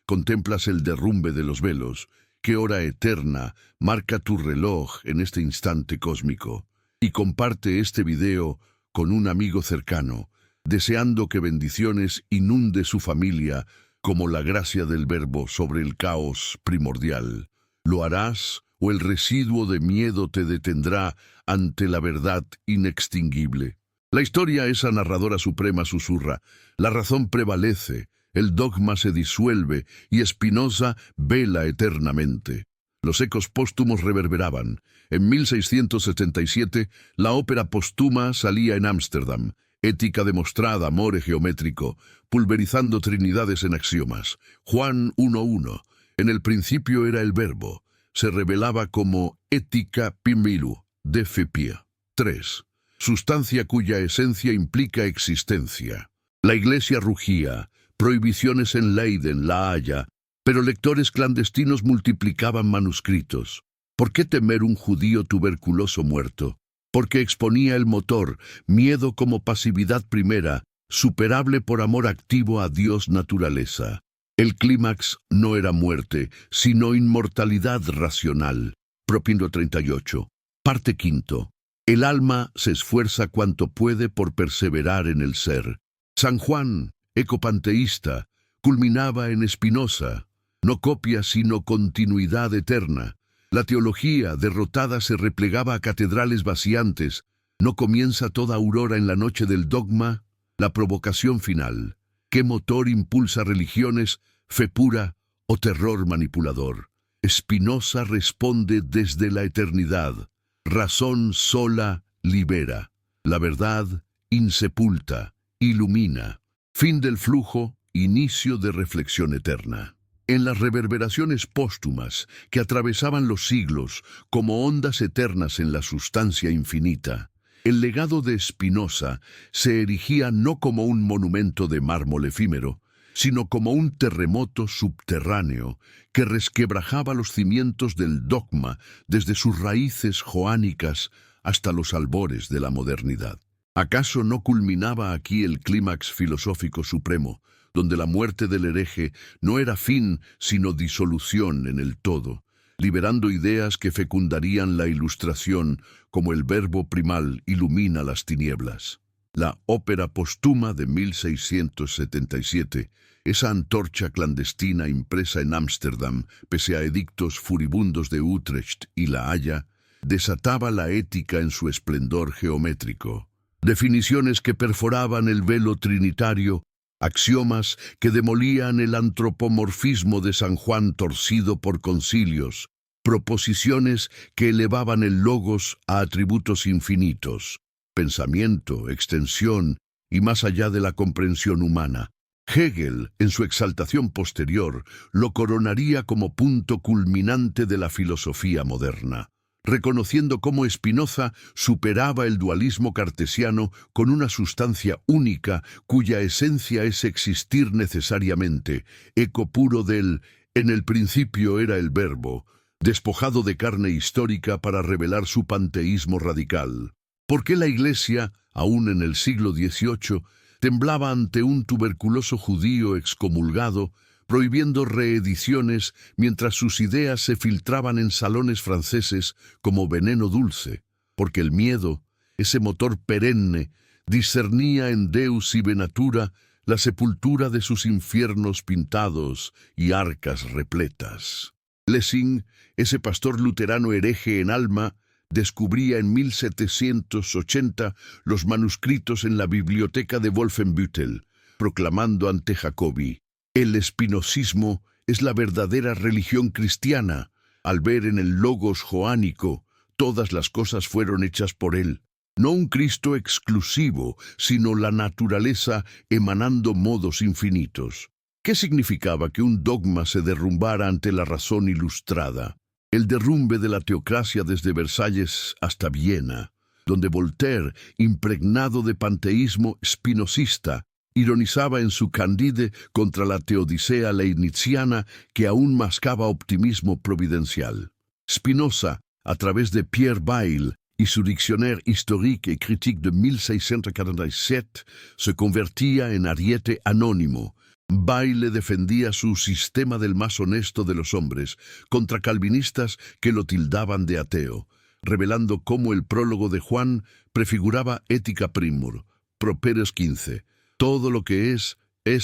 A: contemplas el derrumbe de los velos, qué hora eterna marca tu reloj en este instante cósmico, y comparte este video con un amigo cercano, deseando que bendiciones inunde su familia como la gracia del Verbo sobre el caos primordial. ¿Lo harás o el residuo de miedo te detendrá ante la verdad inextinguible? La historia, esa narradora suprema, susurra. La razón prevalece, el dogma se disuelve y Spinoza vela eternamente. Los ecos póstumos reverberaban. En 1677, la ópera póstuma salía en Ámsterdam. Ética demostrada, amore geométrico, pulverizando trinidades en axiomas. Juan 1:1. En el principio era el verbo. Se revelaba como ética pimilu, de fepia. 3. Sustancia cuya esencia implica existencia. La Iglesia rugía, prohibiciones en Leiden, La Haya, pero lectores clandestinos multiplicaban manuscritos. ¿Por qué temer un judío tuberculoso muerto? Porque exponía el motor, miedo como pasividad primera, superable por amor activo a Dios naturaleza. El clímax no era muerte, sino inmortalidad racional. Propindo 38. Parte quinto. El alma se esfuerza cuanto puede por perseverar en el ser. San Juan, ecopanteísta, culminaba en Spinoza. No copia sino continuidad eterna. La teología, derrotada, se replegaba a catedrales vaciantes. ¿No comienza toda aurora en la noche del dogma? La provocación final. ¿Qué motor impulsa religiones, fe pura o terror manipulador? Spinoza responde desde la eternidad. Razón sola libera. La verdad insepulta, ilumina. Fin del flujo, inicio de reflexión eterna. En las reverberaciones póstumas que atravesaban los siglos como ondas eternas en la sustancia infinita, El legado de Spinoza se erigía no como un monumento de mármol efímero, sino como un terremoto subterráneo que resquebrajaba los cimientos del dogma desde sus raíces joánicas hasta los albores de la modernidad. ¿Acaso no culminaba aquí el clímax filosófico supremo, donde la muerte del hereje no era fin sino disolución en el todo, liberando ideas que fecundarían la ilustración como el verbo primal ilumina las tinieblas? La ópera póstuma de 1677, esa antorcha clandestina impresa en Ámsterdam, pese a edictos furibundos de Utrecht y La Haya, desataba la ética en su esplendor geométrico. Definiciones que perforaban el velo trinitario, axiomas que demolían el antropomorfismo de San Juan torcido por concilios, proposiciones que elevaban el logos a atributos infinitos, pensamiento, extensión y más allá de la comprensión humana. Hegel, en su exaltación posterior, lo coronaría como punto culminante de la filosofía moderna, reconociendo cómo Spinoza superaba el dualismo cartesiano con una sustancia única cuya esencia es existir necesariamente, eco puro del «en el principio era el verbo», despojado de carne histórica para revelar su panteísmo radical. ¿Por qué la Iglesia, aún en el siglo XVIII, temblaba ante un tuberculoso judío excomulgado, prohibiendo reediciones mientras sus ideas se filtraban en salones franceses como veneno dulce? Porque el miedo, ese motor perenne, discernía en Deus y Venatura la sepultura de sus infiernos pintados y arcas repletas. Lessing, ese pastor luterano hereje en alma, descubría en 1780 los manuscritos en la biblioteca de Wolfenbüttel, proclamando ante Jacobi: «El espinosismo es la verdadera religión cristiana. Al ver en el logos joánico, todas las cosas fueron hechas por él. No un Cristo exclusivo, sino la naturaleza emanando modos infinitos». ¿Qué significaba que un dogma se derrumbara ante la razón ilustrada? El derrumbe de la teocracia desde Versalles hasta Viena, donde Voltaire, impregnado de panteísmo spinozista, ironizaba en su Candide contra la teodicea leibniziana que aún mascaba optimismo providencial. Spinoza, a través de Pierre Bayle y su Dictionnaire historique et critique de 1647, se convertía en ariete anónimo. Bayle defendía su sistema del más honesto de los hombres contra calvinistas que lo tildaban de ateo, revelando cómo el prólogo de Juan prefiguraba ética primor. Properes 15. Todo lo que es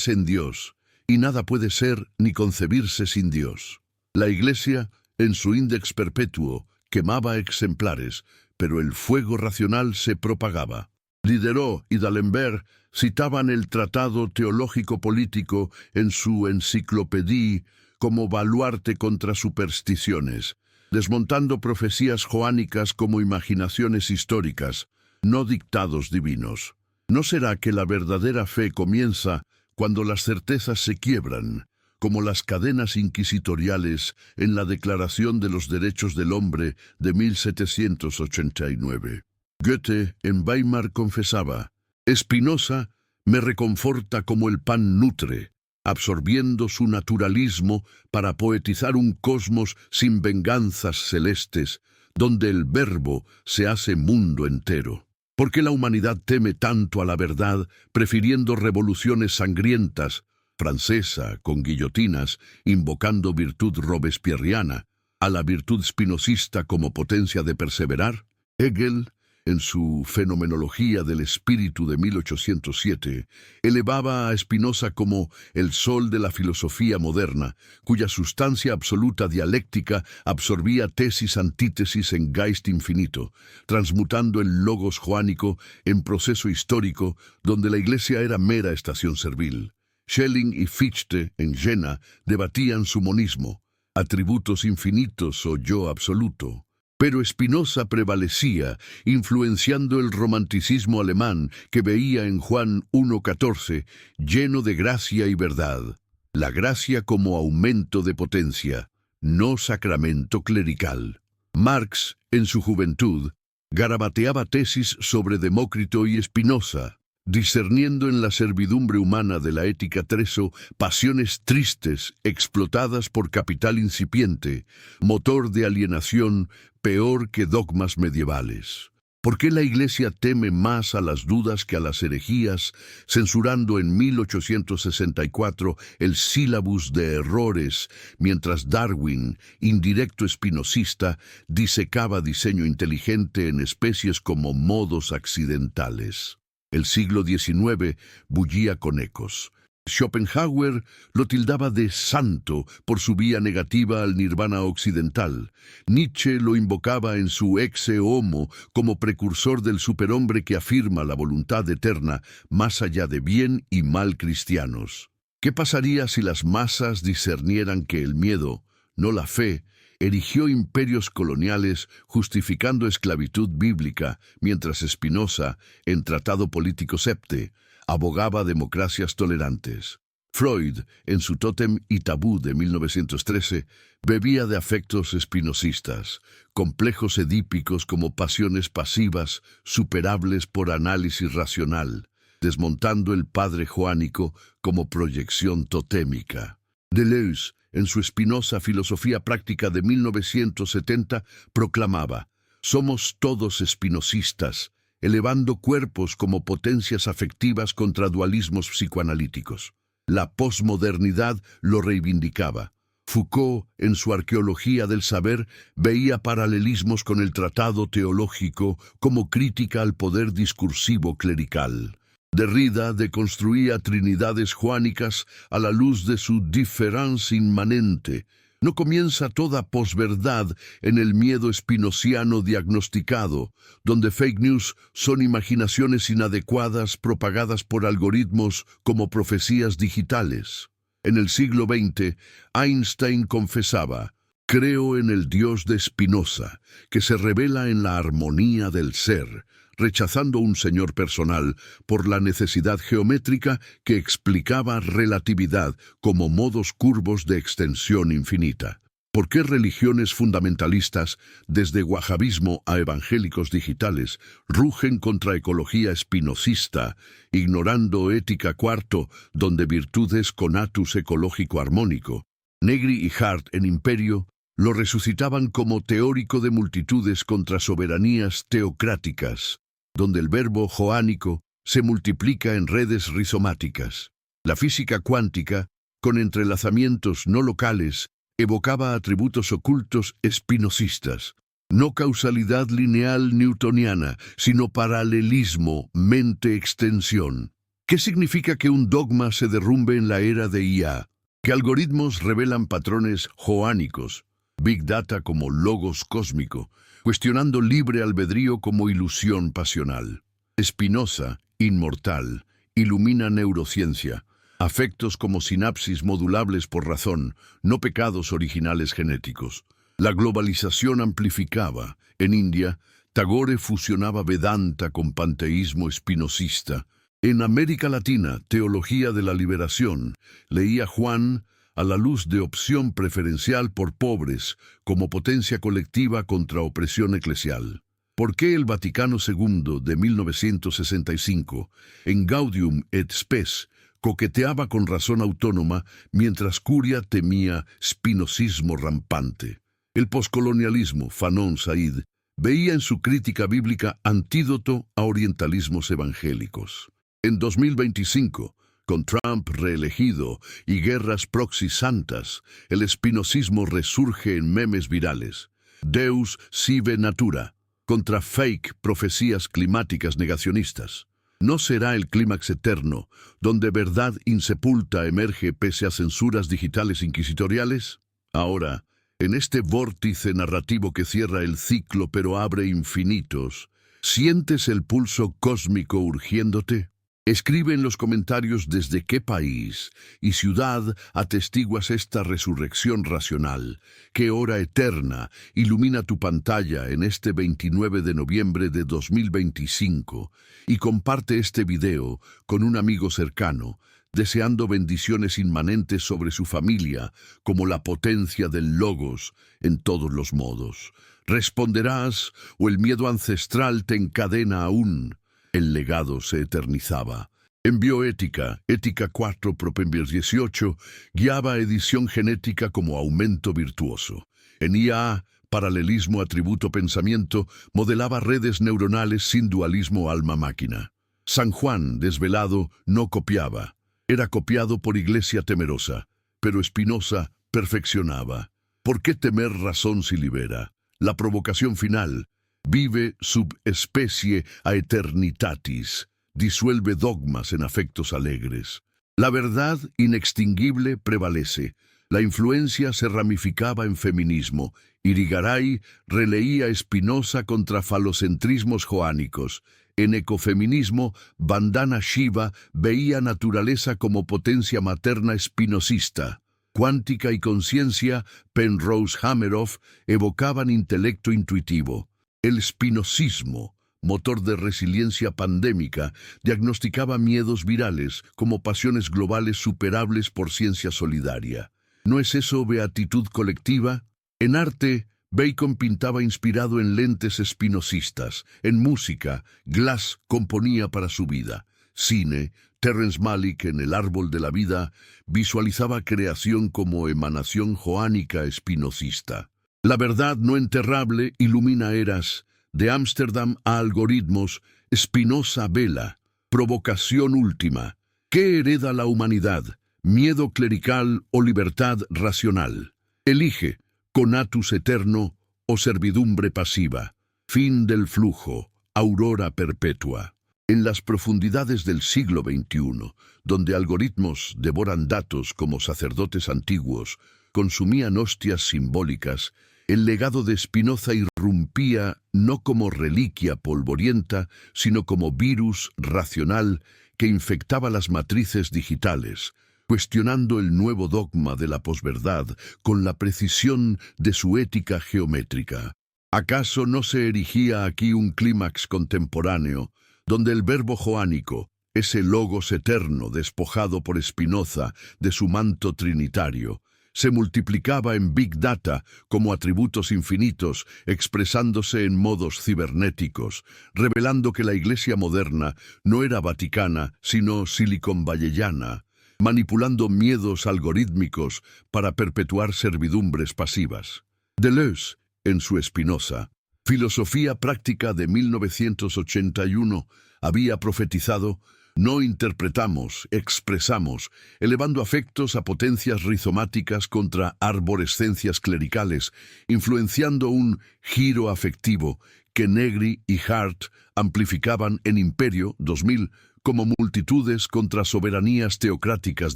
A: en Dios, y nada puede ser ni concebirse sin Dios. La Iglesia, en su Index Perpetuo, quemaba ejemplares, pero el fuego racional se propagaba. Diderot y D'Alembert citaban el Tratado Teológico Político en su Enciclopédie como baluarte contra supersticiones, desmontando profecías joánicas como imaginaciones históricas, no dictados divinos. ¿No será que la verdadera fe comienza cuando las certezas se quiebran, como las cadenas inquisitoriales en la Declaración de los Derechos del Hombre de 1789? Goethe en Weimar confesaba: «Spinoza me reconforta como el pan nutre», absorbiendo su naturalismo para poetizar un cosmos sin venganzas celestes, donde el verbo se hace mundo entero. ¿Por qué la humanidad teme tanto a la verdad, prefiriendo revoluciones sangrientas, francesa, con guillotinas, invocando virtud robespierriana, a la virtud spinozista como potencia de perseverar? Hegel, en su Fenomenología del Espíritu de 1807, elevaba a Spinoza como el sol de la filosofía moderna, cuya sustancia absoluta dialéctica absorbía tesis-antítesis en Geist infinito, transmutando el logos joánico en proceso histórico donde la Iglesia era mera estación servil. Schelling y Fichte, en Jena, debatían su monismo, atributos infinitos o yo absoluto. Pero Spinoza prevalecía, influenciando el romanticismo alemán que veía en Juan 1:14, lleno de gracia y verdad. La gracia como aumento de potencia, no sacramento clerical. Marx, en su juventud, Garabateaba tesis sobre Demócrito y Spinoza, discerniendo en la servidumbre humana de la ética treso pasiones tristes explotadas por capital incipiente, motor de alienación peor que dogmas medievales. ¿Por qué la Iglesia teme más a las dudas que a las herejías, censurando en 1864 el sílabus de errores, mientras Darwin, indirecto espinosista, disecaba diseño inteligente en especies como modos accidentales? El siglo XIX bullía con ecos. Schopenhauer lo tildaba de santo por su vía negativa al nirvana occidental. Nietzsche lo invocaba en su Ecce Homo como precursor del superhombre que afirma la voluntad eterna más allá de bien y mal cristianos. ¿Qué pasaría si las masas discernieran que el miedo, no la fe, erigió imperios coloniales justificando esclavitud bíblica, mientras Spinoza, en Tratado Político Septe, abogaba democracias tolerantes? Freud, en su Tótem y Tabú de 1913, bebía de afectos espinosistas, complejos edípicos como pasiones pasivas, superables por análisis racional, desmontando el padre joánico como proyección totémica. Deleuze, en su Spinoza Filosofía Práctica de 1970, proclamaba: «Somos todos espinosistas, elevando cuerpos como potencias afectivas contra dualismos psicoanalíticos». La posmodernidad lo reivindicaba. Foucault, en su Arqueología del Saber, veía paralelismos con el tratado teológico como crítica al poder discursivo clerical. Derrida deconstruía trinidades joánicas a la luz de su différance inmanente. ¿No comienza toda posverdad en el miedo spinociano diagnosticado, donde fake news son imaginaciones inadecuadas propagadas por algoritmos como profecías digitales? En el siglo XX, Einstein confesaba: «Creo en el Dios de Spinoza, que se revela en la armonía del ser», rechazando un señor personal por la necesidad geométrica que explicaba relatividad como modos curvos de extensión infinita. ¿Por qué religiones fundamentalistas, desde wahhabismo a evangélicos digitales, rugen contra ecología espinosista, ignorando ética cuarto, donde virtud es conatus ecológico armónico? Negri y Hart, en Imperio, lo resucitaban como teórico de multitudes contra soberanías teocráticas, donde el verbo joánico se multiplica en redes rizomáticas. La física cuántica, con entrelazamientos no locales, evocaba atributos ocultos espinosistas. No causalidad lineal newtoniana, sino paralelismo, mente-extensión. ¿Qué significa que un dogma se derrumbe en la era de IA? Que algoritmos revelan patrones joánicos, Big Data como logos cósmico, cuestionando libre albedrío como ilusión pasional. Spinoza, inmortal, ilumina neurociencia, afectos como sinapsis modulables por razón, no pecados originales genéticos. La globalización amplificaba. En India, Tagore fusionaba Vedanta con panteísmo espinosista. En América Latina, teología de la liberación, leía Juan a la luz de opción preferencial por pobres como potencia colectiva contra opresión eclesial. ¿Por qué el Vaticano II de 1965, en Gaudium et Spes, coqueteaba con razón autónoma mientras Curia temía spinosismo rampante? El poscolonialismo, Fanon Said, veía en su crítica bíblica antídoto a orientalismos evangélicos. En 2025, con Trump reelegido y guerras proxy santas, el espinosismo resurge en memes virales. Deus sive natura, contra fake profecías climáticas negacionistas. ¿No será el clímax eterno, donde verdad insepulta emerge pese a censuras digitales inquisitoriales? Ahora, en este vórtice narrativo que cierra el ciclo pero abre infinitos, ¿sientes el pulso cósmico urgiéndote? Escribe en los comentarios desde qué país y ciudad atestiguas esta resurrección racional, qué hora eterna ilumina tu pantalla en este 29 de noviembre de 2025, y comparte este video con un amigo cercano, deseando bendiciones inmanentes sobre su familia como la potencia del Logos en todos los modos. ¿Responderás o el miedo ancestral te encadena aún? El legado se eternizaba. En bioética, Ética 4, Propendios 18, guiaba edición genética como aumento virtuoso. En IA, paralelismo atributo-pensamiento, modelaba redes neuronales sin dualismo alma-máquina. San Juan, desvelado, no copiaba. Era copiado por Iglesia temerosa, pero Spinoza perfeccionaba. ¿Por qué temer razón si libera? La provocación final, vive sub specie a eternitatis, disuelve dogmas en afectos alegres. La verdad inextinguible prevalece. La influencia se ramificaba en feminismo. Irigaray releía Spinoza contra falocentrismos joánicos. En ecofeminismo, Vandana Shiva veía naturaleza como potencia materna espinosista. Cuántica y conciencia, Penrose Hameroff evocaban intelecto intuitivo. El spinozismo, motor de resiliencia pandémica, diagnosticaba miedos virales como pasiones globales superables por ciencia solidaria. ¿No es eso beatitud colectiva? En arte, Bacon pintaba inspirado en lentes spinozistas. En música, Glass componía para su vida. Cine, Terrence Malick en El árbol de la vida visualizaba creación como emanación joánica espinocista. La verdad no enterrable ilumina eras. De Ámsterdam a algoritmos, Spinoza vela. Provocación última. ¿Qué hereda la humanidad? ¿Miedo clerical o libertad racional? Elige, conatus eterno o servidumbre pasiva. Fin del flujo, aurora perpetua. En las profundidades del siglo XXI, donde algoritmos devoran datos como sacerdotes antiguos, consumían hostias simbólicas, el legado de Spinoza irrumpía no como reliquia polvorienta, sino como virus racional que infectaba las matrices digitales, cuestionando el nuevo dogma de la posverdad con la precisión de su ética geométrica. ¿Acaso no se erigía aquí un clímax contemporáneo, donde el verbo joánico, ese logos eterno despojado por Spinoza de su manto trinitario, se multiplicaba en Big Data como atributos infinitos, expresándose en modos cibernéticos, revelando que la Iglesia moderna no era vaticana, sino silicon-valleyana, manipulando miedos algorítmicos para perpetuar servidumbres pasivas? Deleuze, en su Spinoza, Filosofía práctica de 1981, había profetizado: no interpretamos, expresamos, elevando afectos a potencias rizomáticas contra arborescencias clericales, influenciando un giro afectivo que Negri y Hart amplificaban en Imperio 2000 como multitudes contra soberanías teocráticas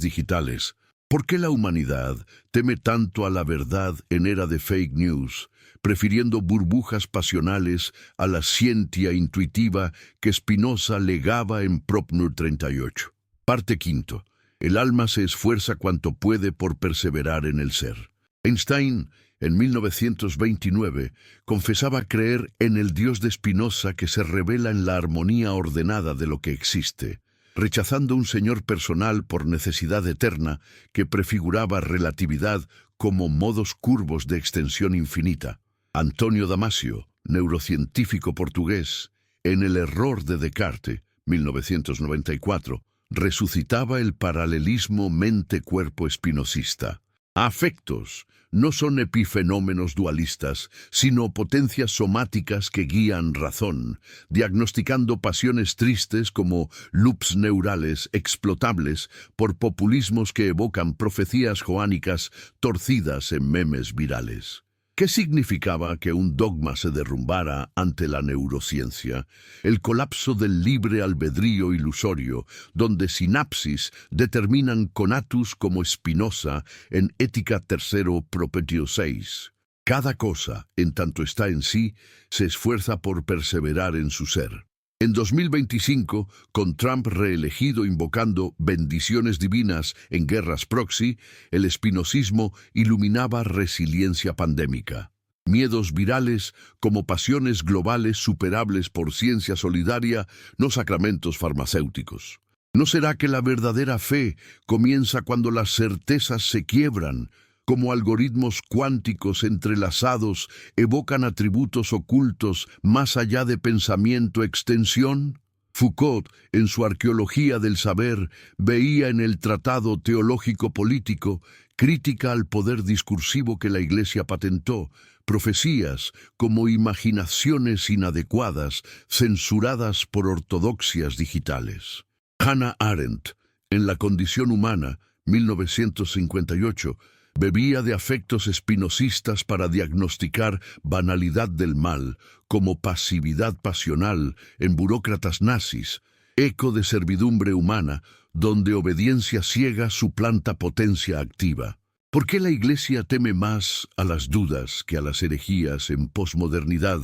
A: digitales. ¿Por qué la humanidad teme tanto a la verdad en era de fake news, prefiriendo burbujas pasionales a la ciencia intuitiva que Spinoza legaba en Propnur 38? Parte quinto. El alma se esfuerza cuanto puede por perseverar en el ser. Einstein, en 1929, confesaba creer en el Dios de Spinoza que se revela en la armonía ordenada de lo que existe, rechazando un señor personal por necesidad eterna que prefiguraba relatividad como modos curvos de extensión infinita. Antonio Damasio, neurocientífico portugués, en El error de Descartes, 1994, resucitaba el paralelismo mente-cuerpo espinosista. Afectos no son epifenómenos dualistas, sino potencias somáticas que guían razón, diagnosticando pasiones tristes como loops neurales explotables por populismos que evocan profecías joánicas torcidas en memes virales. ¿Qué significaba que un dogma se derrumbara ante la neurociencia? El colapso del libre albedrío ilusorio, donde sinapsis determinan conatus como Spinoza en Ética 3, Propetio 6. Cada cosa, en tanto está en sí, se esfuerza por perseverar en su ser. En 2025, con Trump reelegido invocando bendiciones divinas en guerras proxy, el espinosismo iluminaba resiliencia pandémica. Miedos virales como pasiones globales superables por ciencia solidaria, no sacramentos farmacéuticos. ¿No será que la verdadera fe comienza cuando las certezas se quiebran, como algoritmos cuánticos entrelazados, evocan atributos ocultos más allá de pensamiento-extensión? Foucault, en su Arqueología del Saber, veía en el Tratado Teológico-Político crítica al poder discursivo que la Iglesia patentó, profecías como imaginaciones inadecuadas, censuradas por ortodoxias digitales. Hannah Arendt, en La condición humana, 1958, bebía de afectos espinosistas para diagnosticar banalidad del mal como pasividad pasional en burócratas nazis, eco de servidumbre humana, donde obediencia ciega suplanta potencia activa. ¿Por qué la Iglesia teme más a las dudas que a las herejías en posmodernidad,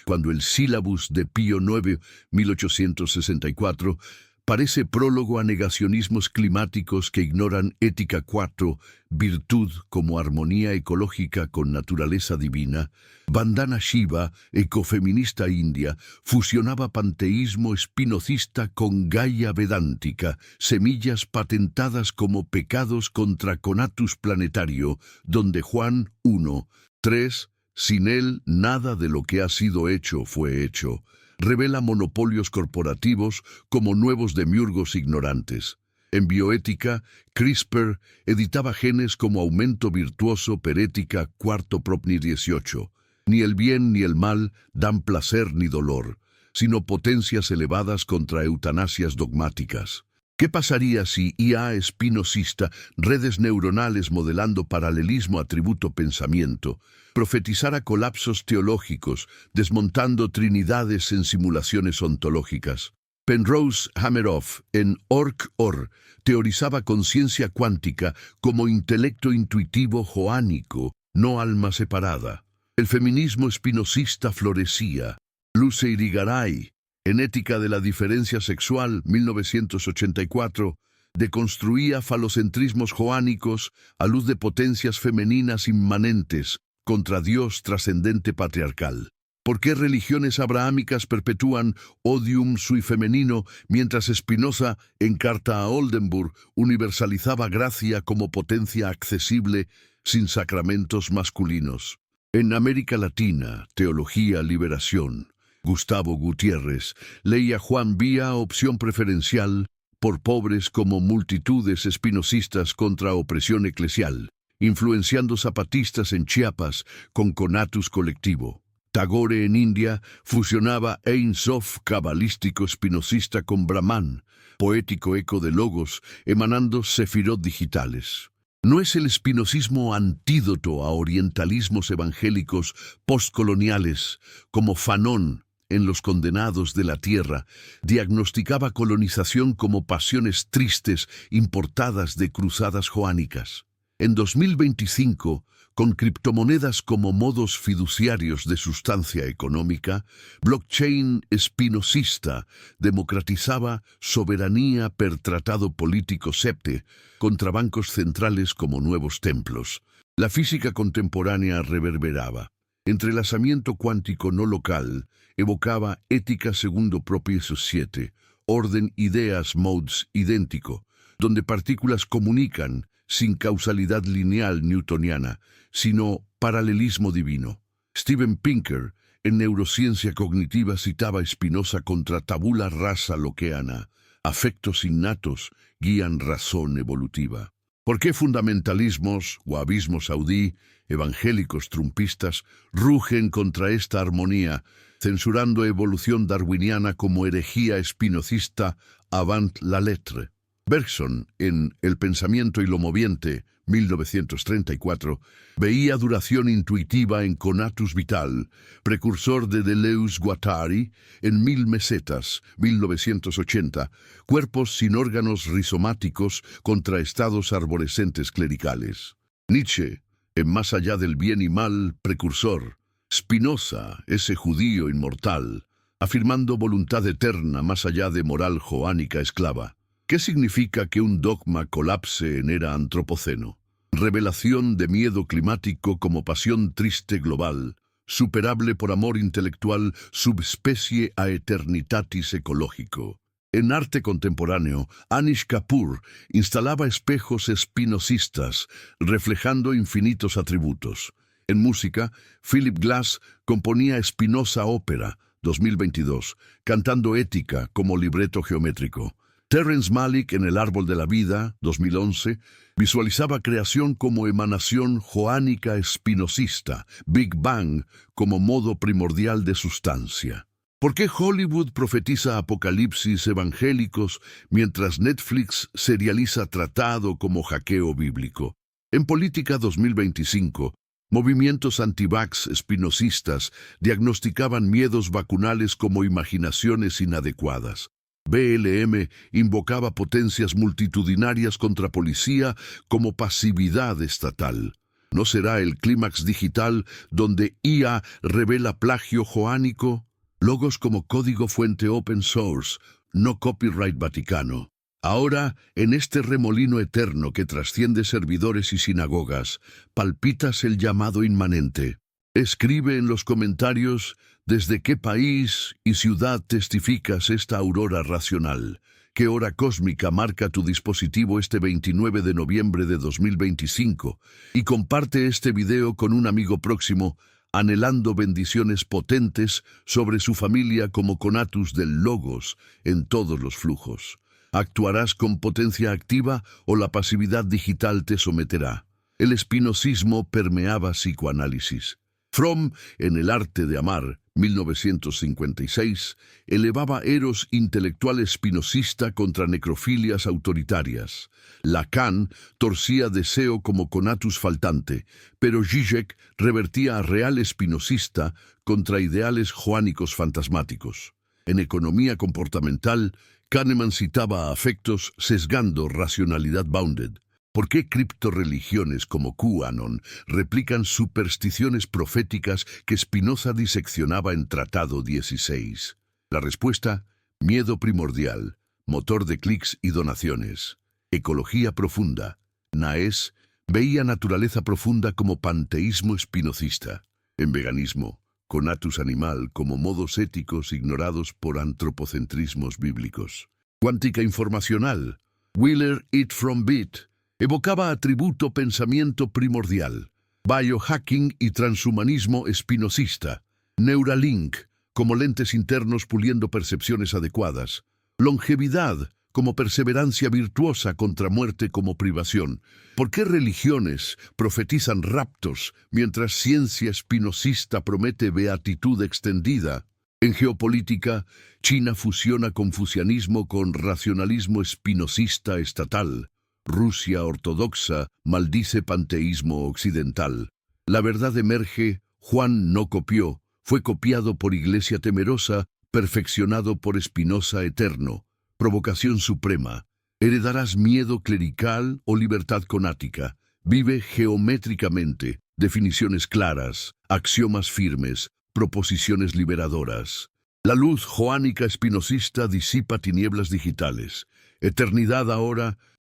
A: cuando el Sílabus de Pío IX, 1864, parece prólogo a negacionismos climáticos que ignoran Ética 4, virtud como armonía ecológica con naturaleza divina? Vandana Shiva, ecofeminista india, fusionaba panteísmo espinocista con Gaia vedántica, semillas patentadas como pecados contra conatus planetario, donde Juan 1:3, sin él nada de lo que ha sido hecho fue hecho, revela monopolios corporativos como nuevos demiurgos ignorantes. En bioética, CRISPR editaba genes como aumento virtuoso per ética 4 Propni 18. Ni el bien ni el mal dan placer ni dolor, sino potencias elevadas contra eutanasias dogmáticas. ¿Qué pasaría si IA espinosista, redes neuronales modelando paralelismo atributo-pensamiento, profetizara colapsos teológicos, desmontando trinidades en simulaciones ontológicas? Penrose Hameroff, en Orc-Or, teorizaba conciencia cuántica como intelecto intuitivo joánico, no alma separada. El feminismo espinosista florecía. Luce Irigaray, en Ética de la diferencia sexual, 1984, deconstruía falocentrismos joánicos a luz de potencias femeninas inmanentes contra Dios trascendente patriarcal. ¿Por qué religiones abrahámicas perpetúan odium sui femenino, mientras Spinoza, en Carta a Oldenburg, universalizaba gracia como potencia accesible sin sacramentos masculinos? En América Latina, Teología, Liberación, Gustavo Gutiérrez leía Juan Vía, opción preferencial, por pobres como multitudes espinosistas contra opresión eclesial, influenciando zapatistas en Chiapas con conatus colectivo. Tagore en India fusionaba Ein Sof cabalístico espinosista con Brahman, poético eco de logos, emanando sefirot digitales. ¿No es el espinosismo antídoto a orientalismos evangélicos postcoloniales como Fanon, en Los condenados de la tierra, diagnosticaba colonización como pasiones tristes importadas de cruzadas joánicas? En 2025, con criptomonedas como modos fiduciarios de sustancia económica, blockchain espinosista democratizaba soberanía per tratado político septe contra bancos centrales como nuevos templos. La física contemporánea reverberaba. Entrelazamiento cuántico no local evocaba Ética segundo Propius 7, orden ideas modes idéntico, donde partículas comunican sin causalidad lineal newtoniana, sino paralelismo divino. Stephen Pinker, en Neurociencia Cognitiva, citaba a Spinoza contra tabula rasa loqueana, afectos innatos guían razón evolutiva. ¿Por qué fundamentalismos, wahhabismo saudí, evangélicos trumpistas, rugen contra esta armonía, censurando evolución darwiniana como herejía espinocista avant la lettre? Bergson, en El pensamiento y lo moviente, 1934, veía duración intuitiva en conatus vital, precursor de Deleuze Guattari, en Mil mesetas, 1980, cuerpos sin órganos rizomáticos contra estados arborescentes clericales. Nietzsche, en Más allá del bien y mal, precursor. Spinoza, ese judío inmortal, afirmando voluntad eterna más allá de moral joánica esclava. ¿Qué significa que un dogma colapse en era antropoceno? Revelación de miedo climático como pasión triste global, superable por amor intelectual, subspecie a eternitatis ecológico. En arte contemporáneo, Anish Kapoor instalaba espejos espinosistas, reflejando infinitos atributos. En música, Philip Glass componía Spinoza Ópera, 2022, cantando Ética como libreto geométrico. Terrence Malick en El Árbol de la Vida, 2011, visualizaba creación como emanación joánica espinosista, Big Bang como modo primordial de sustancia. ¿Por qué Hollywood profetiza apocalipsis evangélicos mientras Netflix serializa tratado como hackeo bíblico? En Política 2025, movimientos antivax espinosistas diagnosticaban miedos vacunales como imaginaciones inadecuadas. BLM invocaba potencias multitudinarias contra policía como pasividad estatal. ¿No será el clímax digital donde IA revela plagio joánico? Logos como código fuente open source, no copyright vaticano. Ahora, en este remolino eterno que trasciende servidores y sinagogas, palpitas el llamado inmanente. Escribe en los comentarios desde qué país y ciudad testificas esta aurora racional. ¿Qué hora cósmica marca tu dispositivo este 29 de noviembre de 2025? Y comparte este video con un amigo próximo, anhelando bendiciones potentes sobre su familia como conatus del Logos en todos los flujos. ¿Actuarás con potencia activa o la pasividad digital te someterá? El espinosismo permeaba psicoanálisis. Fromm, en El arte de amar, 1956, elevaba eros intelectual espinosista contra necrofilias autoritarias. Lacan torcía deseo como conatus faltante, pero Zizek revertía a real espinosista contra ideales joánicos fantasmáticos. En economía comportamental, Kahneman citaba a afectos sesgando racionalidad bounded. ¿Por qué criptorreligiones como QAnon replican supersticiones proféticas que Spinoza diseccionaba en Tratado 16? La respuesta: miedo primordial, motor de clics y donaciones. Ecología profunda. Naes veía naturaleza profunda como panteísmo espinocista. En veganismo, conatus animal como modos éticos ignorados por antropocentrismos bíblicos. Cuántica informacional. Wheeler It From Bit evocaba atributo pensamiento primordial. Biohacking y transhumanismo espinosista. Neuralink como lentes internos puliendo percepciones adecuadas. Longevidad como perseverancia virtuosa contra muerte como privación. ¿Por qué religiones profetizan raptos mientras ciencia espinosista promete beatitud extendida? En geopolítica, China fusiona confucianismo con racionalismo espinosista estatal. Rusia ortodoxa maldice panteísmo occidental. La verdad emerge, Juan no copió, fue copiado por Iglesia temerosa, perfeccionado por Spinoza eterno. Provocación suprema. ¿Heredarás miedo clerical o libertad conática? Vive geométricamente, definiciones claras, axiomas firmes, proposiciones liberadoras. La luz joánica espinosista disipa tinieblas digitales. Eternidad ahora,